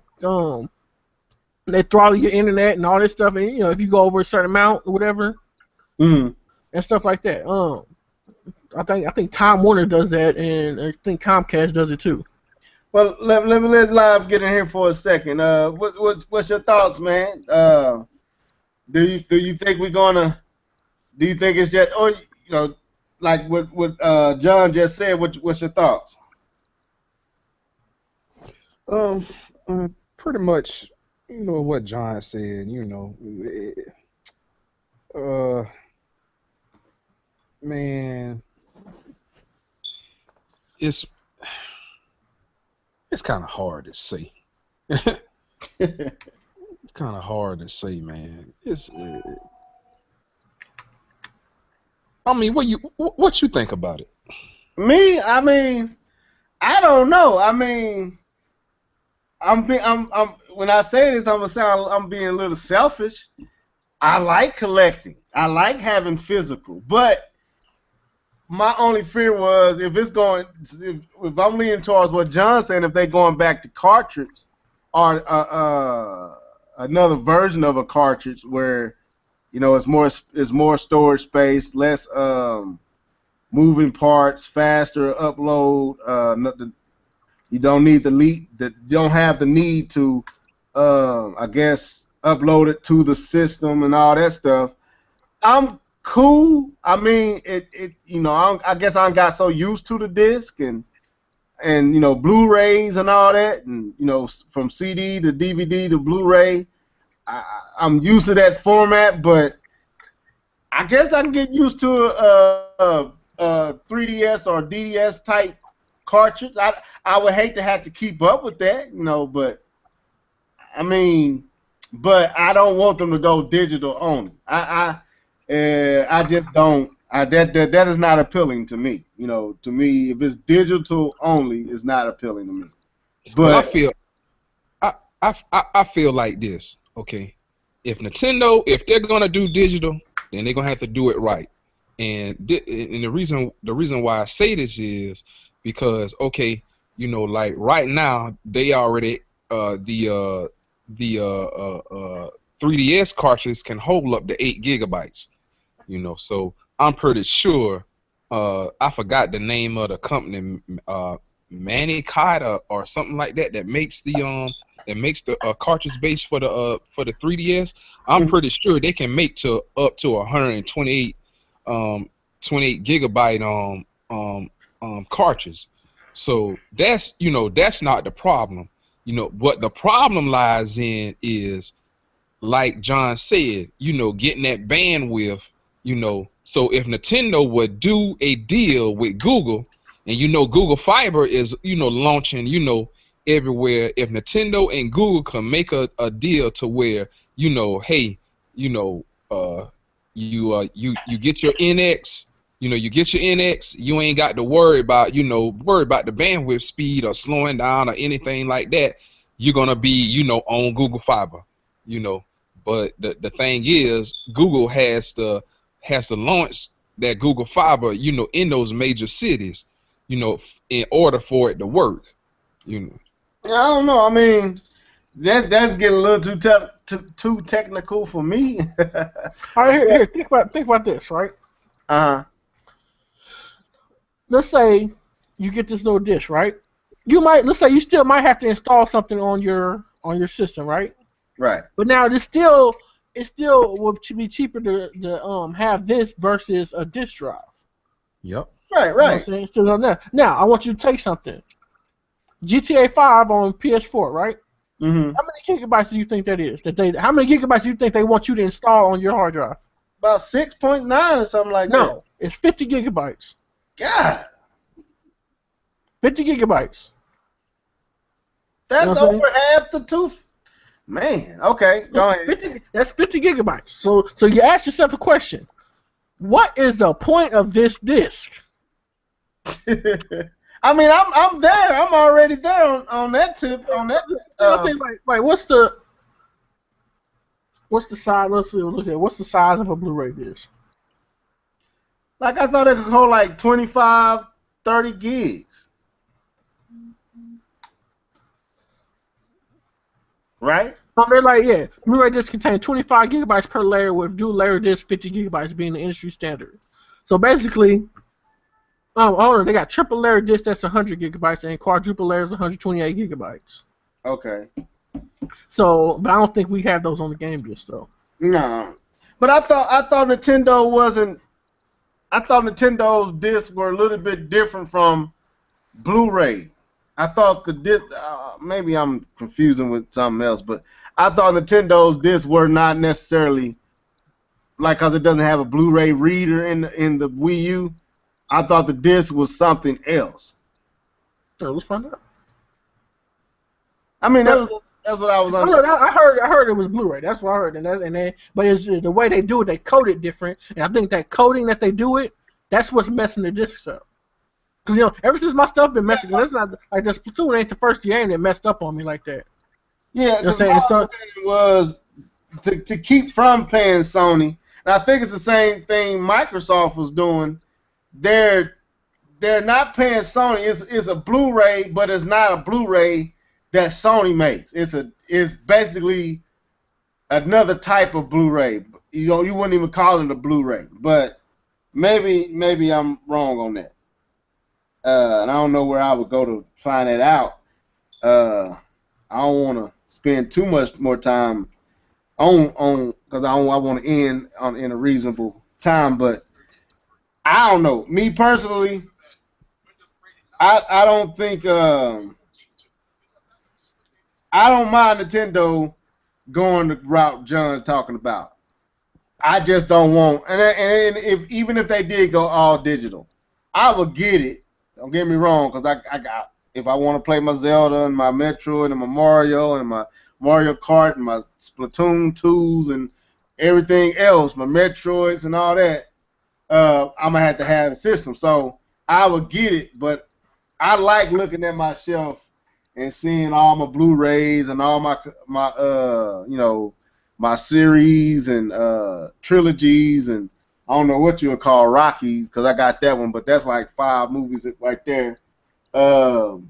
they throttle your internet and all this stuff, and if you go over a certain amount or whatever Mm. and stuff like that. I think Time Warner does that, and I think Comcast does it too. Well, let Live get in here for a second. What's your thoughts, man? Do you think we're gonna? Do you think it's just, or like what John just said? What's your thoughts? Um, Pretty much, what John said. Uh, Man, it's it's kind of hard to say. It's kind of hard to say, man. I mean, what you think about it? Me, I mean, I don't know. I mean, I'm when I say this, I'm being a little selfish. I like collecting. I like having physical, but my only fear was if I'm leaning towards what John's saying, if they're going back to cartridge or another version of a cartridge where it's more storage space, less moving parts, faster upload. You don't need you don't have the need to, I guess, upload it to the system and all that stuff. I'm cool. I mean, I guess I got so used to the disc and Blu-rays and all that, and from CD to DVD to Blu-ray. I'm used to that format, but I guess I can get used to a 3DS or DDS type cartridge. I would hate to have to keep up with that, but I mean, but I don't want them to go digital only. I just don't. That is not appealing to me. To me, if it's digital only, it's not appealing to me. Well, But I feel like this. Okay, if Nintendo, if they're gonna do digital, then they're gonna have to do it right. And the reason why I say this is because, okay, like right now they already the 3DS cartridges can hold up to 8 GB. So I'm pretty sure. I forgot the name of the company, Manicata or something like that, that makes the cartridge base for the 3DS. I'm pretty sure they can make to up to 128 28 GB cartridge. So that's not the problem. What the problem lies in is, like John said, getting that bandwidth. So if Nintendo would do a deal with Google, and Google Fiber is launching everywhere. If Nintendo and Google can make a deal to where hey, you get your NX, you ain't got to worry about the bandwidth speed or slowing down or anything like that. You're gonna be on Google Fiber. you know but the thing is, Google has to launch that Google Fiber in those major cities in order for it to work. I don't know. I mean, that's getting a little too technical for me. All right, here. Think about this, right? Uh-huh. Let's say you get this little dish, right? Let's say you still might have to install something on your system, right? Right. But now it still would be cheaper to have this versus a disk drive. Yep. Right. You know what I'm Right. saying? Still on there. Now I want you to take something. GTA 5 on PS4, right? Mm-hmm. How many gigabytes do you think that is? How many gigabytes do you think they want you to install on your hard drive? About 6.9 or something like that. No, it's 50 gigabytes. God, 50 gigabytes. that's You know what I'm over half the tooth. Man. Okay. Go ahead. That's 50 gigabytes. So you ask yourself a question. What is the point of this disk? I mean, I'm there. I'm already there on that tip. On that. I think like what's the size? Let's see. Look at what's the size of a Blu-ray disc? Like I thought it could hold like 25, 30 gigs, right? They're like, yeah, Blu-ray discs contain 25 gigabytes per layer, with dual layer disc 50 gigabytes being the industry standard. So basically, they got triple layer disc that's 100 gigabytes and quadruple layers 128 gigabytes. Okay. So, but I don't think we have those on the game disc though. No, but I thought Nintendo wasn't. I thought Nintendo's discs were a little bit different from Blu-ray. I thought the disc. Maybe I'm confusing with something else, but I thought Nintendo's discs were not necessarily like because it doesn't have a Blu-ray reader in the Wii U. I thought the disc was something else. So let's find out. I mean, that's what I was under. I heard it was Blu-ray. That's what I heard, but it's the way they do it. They code it different, and I think that coding that they do it, that's what's messing the discs up. Cause ever since my stuff been messing, that's not like the Splatoon ain't the first game that messed up on me like that. Yeah, You know what I'm saying? So it was to keep from paying Sony. And I think it's the same thing Microsoft was doing. They're not paying Sony. It's a Blu-ray, but it's not a Blu-ray that Sony makes. It's basically another type of Blu-ray. You wouldn't even call it a Blu-ray. But maybe I'm wrong on that. And I don't know where I would go to find that out. I don't want to spend too much more time on because I want to end in a reasonable time. But I don't know. Me personally, I don't think I don't mind Nintendo going the route John's talking about. I just don't want, and even if they did go all digital, I would get it. Don't get me wrong, because I got, if I want to play my Zelda and my Metroid and my Mario and my Mario Kart and my Splatoon 2s and everything else, my Metroids and all that, I'm going to have to have a system. So I would get it, but I like looking at my shelf and seeing all my Blu-rays and all my my series and trilogies and I don't know what you would call Rocky because I got that one, but that's like 5 movies right there. So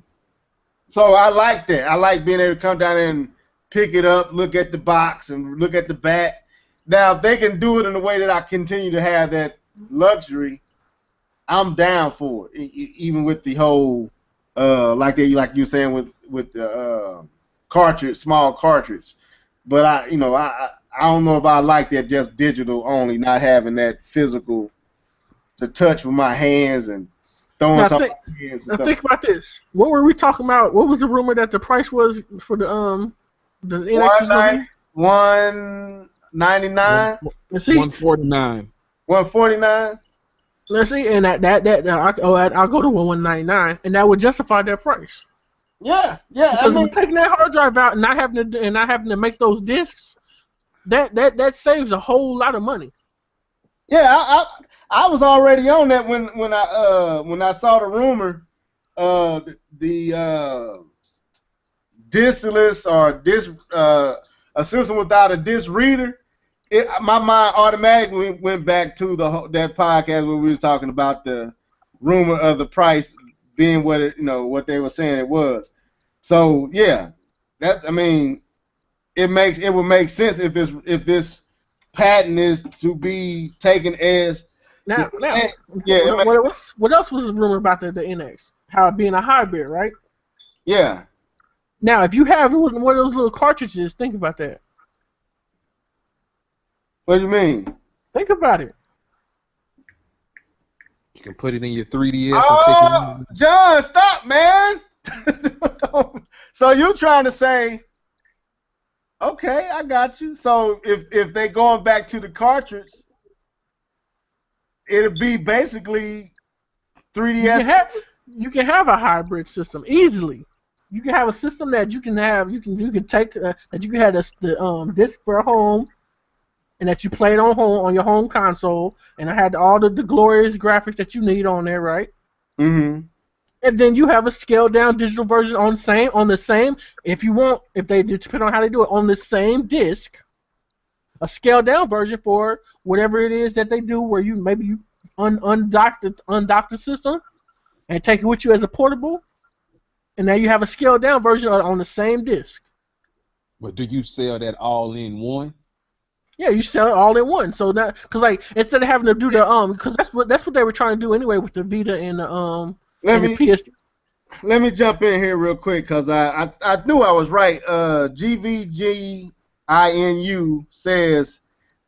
I like that. I like being able to come down there and pick it up, look at the box, and look at the back. Now, if they can do it in a way that I continue to have that luxury, I'm down for it. Even with the whole, like you're saying with the cartridge, small cartridge. But I don't know if I like that just digital only, not having that physical to touch with my hands and throwing now something. Now think about this. What were we talking about? What was the rumor that the price was for the NX? $199. Let's see. $149. $149. Let's see, and I'll go to 1199, and that would justify that price. Yeah. Because we're taking that hard drive out and not having to make those discs, that saves a whole lot of money. Yeah, I was already on that when I saw the rumor, the diskless or a system without a disc reader. My mind automatically went back to that podcast where we was talking about the rumor of the price being what they were saying it was. So yeah, it would make sense if this patent is to be taken as now. Yeah. What else was the rumor about the NX? How it being a hybrid, right? Yeah. Now, if you have one of those little cartridges, think about that. What do you mean? Think about it. You can put it in your 3DS and take it. John, stop, man. So you trying to say, okay, I got you. So if they going back to the cartridge, it'll be basically 3DS. You can have a hybrid system easily. You can have a system that you can have. You can take that you can have the disc for home, and that you play it on your home console, and I had all the glorious graphics that you need on there, right? Mm-hmm. And then you have a scaled down digital version on the same. If they depend on how they do it, on the same disc, a scaled down version for whatever it is that they do, where you undock the system and take it with you as a portable, and now you have a scaled down version on the same disc. But do you sell that all in one? Yeah, you sell it all in one. So that, cause like instead of having to do the cause that's what they were trying to do anyway with the Vita and Let the me PS. let me jump in here real quick because I knew I was right. GVGINU says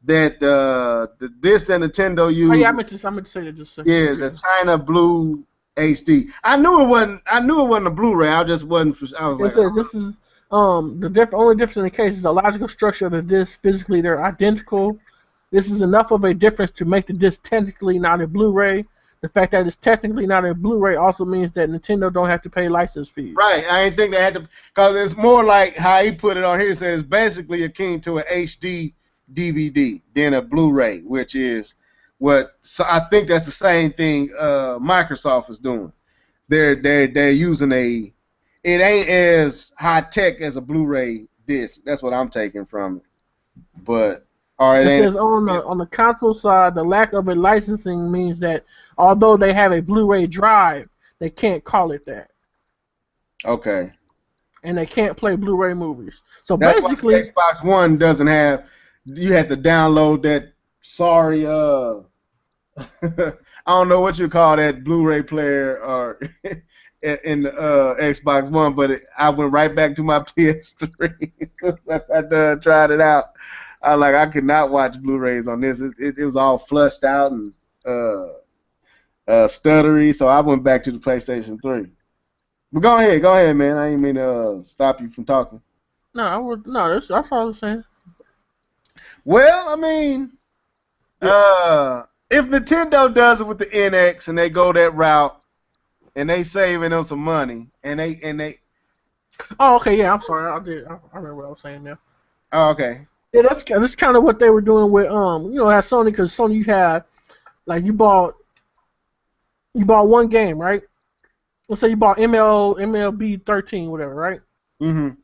that the disc that Nintendo Oh yeah, I used meant to say that just a second. is a China Blue HD. I knew it wasn't a Blu-ray. I just wasn't. I was It like, says this is the only difference in the case is the logical structure of the disc. Physically, they're identical. This is enough of a difference to make the disc technically not a Blu-ray. The fact that it's technically not a Blu-ray also means that Nintendo don't have to pay license fees. right. I didn't think they had to, because it's more like how he put it on here. It says basically akin to an HD DVD than a Blu-ray, which is what. So I think that's the same thing Microsoft is doing. They're using a. It ain't as high tech as a Blu-ray disc. That's what I'm taking from it. But or it It ain't. says on the console side, the lack of a licensing means that although they have a Blu-ray drive, they can't call it that, Okay. and they can't play Blu-ray movies. So That's why basically, the Xbox One doesn't have. You have to download that. Sorry, I don't know what you call that Blu-ray player or in the Xbox One, but I went right back to my PS3. I tried it out. I could not watch Blu-rays on this. It was all flushed out and stuttery, so I went back to the PlayStation 3. But go ahead, man. I didn't mean to stop you from talking. that's all I was saying. Well, I mean, if Nintendo does it with the NX and they go that route and they saving them some money and they Oh, okay, yeah, I'm sorry, I remember what I was saying now. oh, okay. Yeah, that's kind of what they were doing with at Sony, because Sony you had like you bought one game, right? Let's say you bought MLB 13, whatever, right? Mhm.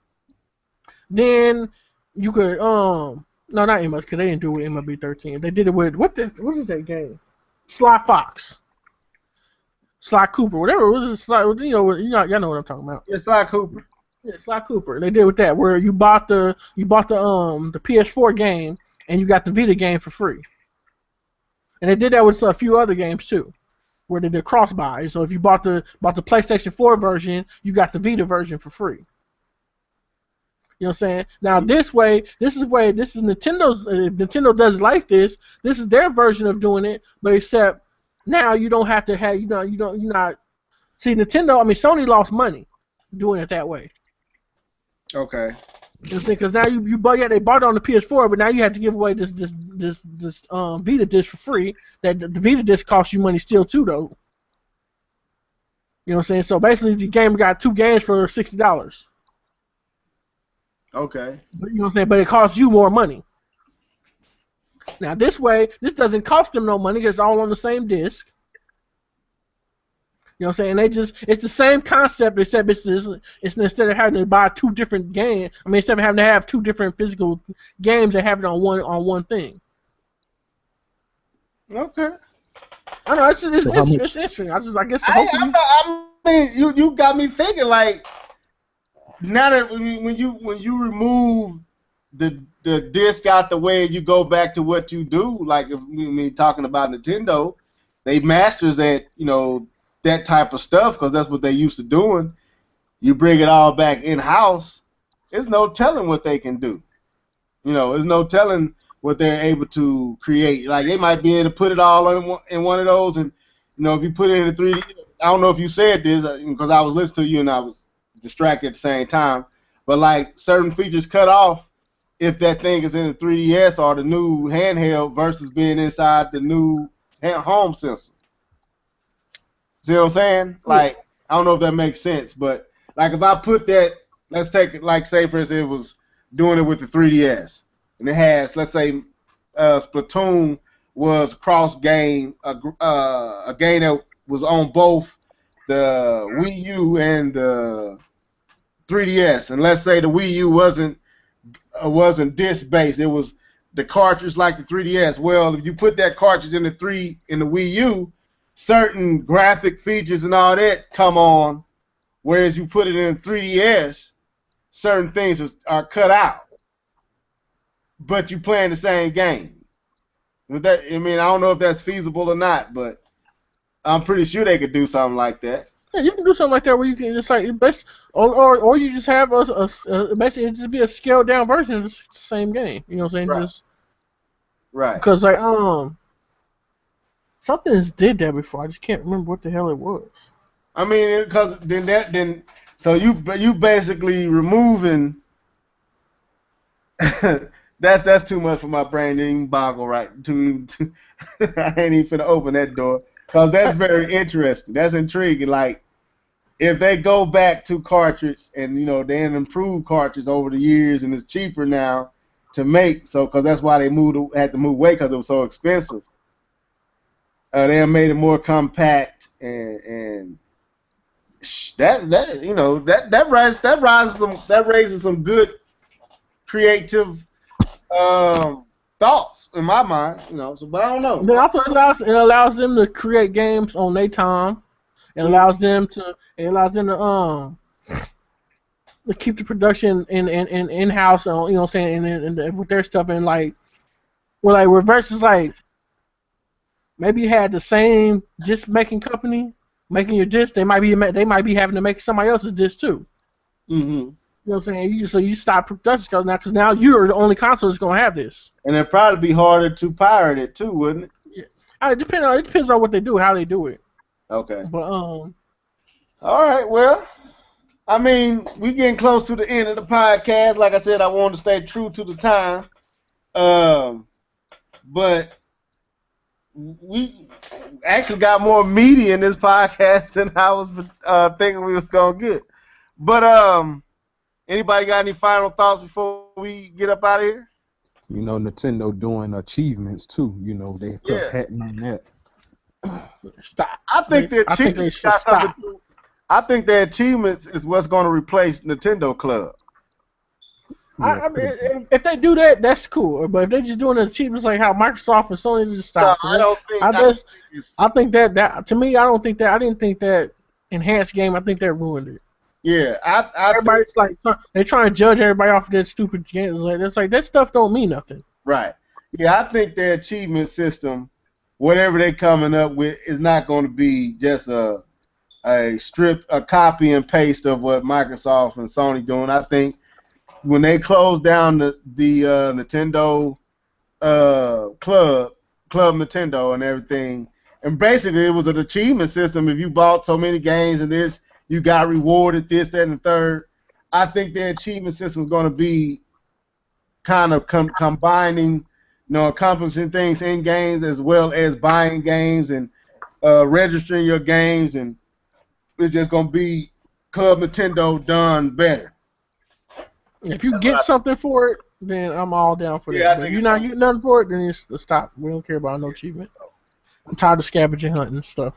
Then you could no, not MLB, because they didn't do it with MLB 13. They did it with what is that game? Sly Fox, Sly Cooper, whatever. What is it? Sly, y'all know what I'm talking about. It's like Cooper. Yeah, Sly Cooper. They did with that, where you bought the PS4 game and you got the Vita game for free. And they did that with a few other games too, where they did cross buys. So if you bought the PlayStation 4 version, you got the Vita version for free. You know what I'm saying? Now this is Nintendo's. Nintendo does like this. This is their version of doing it, but except now you don't have to have you're not. See, Sony lost money doing it that way. Okay. Because now they bought it on the PS4, but now you have to give away this Vita disc for free. That the Vita disc costs you money still too, though. You know what I'm saying? So basically, the game got 2 games for $60. Okay. You know what I'm saying? But it costs you more money. Now this way, this doesn't cost them no money because it's all on the same disc. You know what I'm saying? It's the same concept, except it's instead of having to buy 2 different games. Instead of having to have 2 different physical games, they have it on one thing. Okay. I know it's interesting. I guess hopefully. I mean, you got me thinking like now that when you remove the disc out the way and you go back to what you do, like talking about Nintendo, they masters at that type of stuff because that's what they used to doing. You bring it all back in house. There's no telling what they can do. There's no telling what they're able to create. Like they might be able to put it all in one of those, and if you put it in the 3D, I don't know if you said this because I was listening to you and I was distracted at the same time. But like certain features cut off if that thing is in the 3DS or the new handheld versus being inside the new home system. See what I'm saying? Like, I don't know if that makes sense, but like if I put that, let's take it like say for instance it was doing it with the 3DS, and it has, let's say, Splatoon was cross game, a game that was on both the Wii U and the 3DS, and let's say the Wii U wasn't disc based, it was the cartridge like the 3DS. Well, if you put that cartridge in the Wii U, certain graphic features and all that come on, whereas you put it in 3DS, certain things are cut out. But you playing the same game. I don't know if that's feasible or not, but I'm pretty sure they could do something like that. Yeah, you can do something like that where you can just like or you just have basically it just be a scaled down version of the same game. You know what I'm saying? Right. Just Right. because like something did that before. I just can't remember what the hell it was. I mean, because so you basically removing. That's too much for my brain to even boggle right. I ain't even finna open that door because that's very interesting. That's intriguing. Like if they go back to cartridge and then improve cartridge over the years and it's cheaper now to make, so because that's why they had to move away because it was so expensive. They made it more compact and that raises some good creative thoughts in my mind, but I don't know. But also it allows them to create games on their time. It allows them to keep the production in house on, you know what I'm saying, and with their stuff, and like versus like maybe you had the same disc making company making your disc, they might be having to make somebody else's disc too. Mm-hmm. You know what I'm saying? So you stop production because now you're the only console that's gonna have this. And it'd probably be harder to pirate it too, wouldn't it? Yeah. It depends on what they do, how they do it. Okay. But all right. Well, I mean, we getting close to the end of the podcast. Like I said, I wanted to stay true to the time. But we actually got more media in this podcast than I was thinking we was gonna get. But anybody got any final thoughts before we get up out of here? Nintendo doing achievements too. They put patent on that. Stop. I think the achievements got something to do. I think the achievements is what's going to replace Nintendo Club. I mean, if they do that, that's cool. But if they're just doing the achievements like how Microsoft and Sony just stop, no, I don't think. I think that to me, I don't think that. I didn't think that enhanced game. I think that ruined it. Yeah, everybody's like they're trying to judge everybody off of that stupid game. It's like that stuff don't mean nothing. Right. Yeah, I think their achievement system, whatever they're coming up with, is not going to be just a copy and paste of what Microsoft and Sony doing. I think when they close down the Nintendo Club Nintendo and everything, and basically it was an achievement system. If you bought so many games and this, you got rewarded this, that, and the third. I think their achievement system is going to be kind of combining, accomplishing things in games as well as buying games and registering your games, and it's just going to be Club Nintendo done better. If you get something for it, then I'm all down for that. But if you're not getting nothing for it, then it's stop. We don't care about no achievement. I'm tired of scavenger hunting and stuff.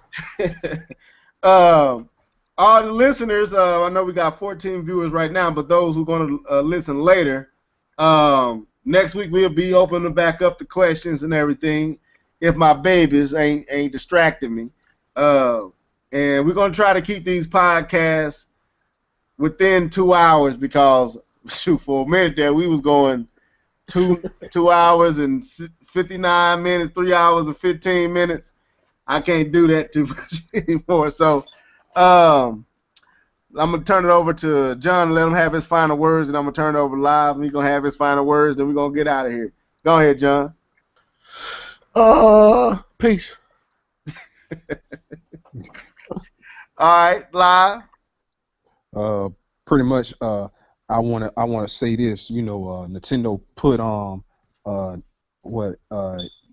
All the listeners, I know we got 14 viewers right now, but those who are going to listen later, next week we'll be opening back up the questions and everything if my babies ain't distracting me. And we're going to try to keep these podcasts within 2 hours because, shoot, for a minute there we was going 2 hours and 59 minutes, 3 hours and 15 minutes. I can't do that too much anymore. So I'm going to turn it over to John and let him have his final words, and I'm going to turn it over live, and he's going to have his final words, then we're going to get out of here. Go ahead, John. Peace. All right, live. Pretty much, I wanna say this. Nintendo put on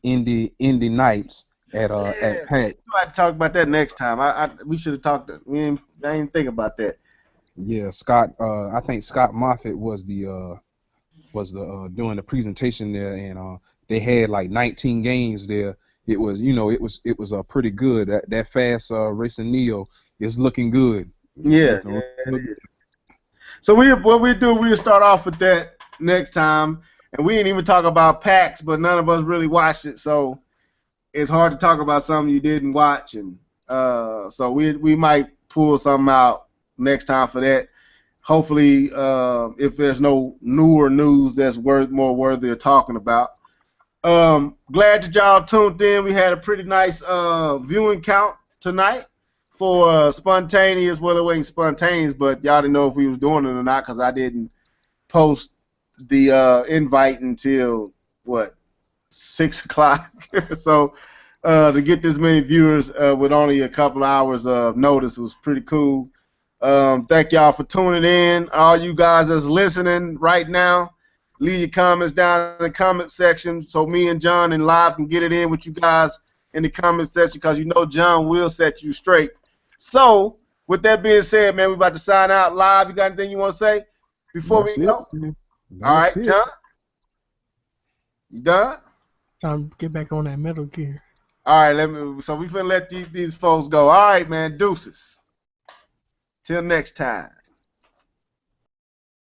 Indie Nights at PAX. We'll have to talk about that next time. We should have talked. I didn't think about that. Yeah, Scott. I think Scott Moffat was the doing the presentation there, and they had like 19 games there. It was pretty good. That fast racing Neo is looking good. Yeah. So we'll start off with that next time, And we didn't even talk about PAX, but none of us really watched it, so it's hard to talk about something you didn't watch. And so we might pull something out next time for that. Hopefully, if there's no newer news that's more worthy of talking about. Glad that y'all tuned in. We had a pretty nice viewing count tonight for spontaneous. Well, it wasn't spontaneous, but y'all didn't know if we was doing it or not because I didn't post the invite until what 6 o'clock. So to get this many viewers with only a couple hours of notice was pretty cool. Thank y'all for tuning in. All you guys that's listening right now, leave your comments down in the comment section so me and John and Live can get it in with you guys in the comment section because you know John will set you straight. So, with that being said, man, we're about to sign out. Live, you got anything you want to say before we go? All right, John? You done? Time to get back on that Metal Gear. All right, so we finna let these folks go. All right, man, deuces. Till next time.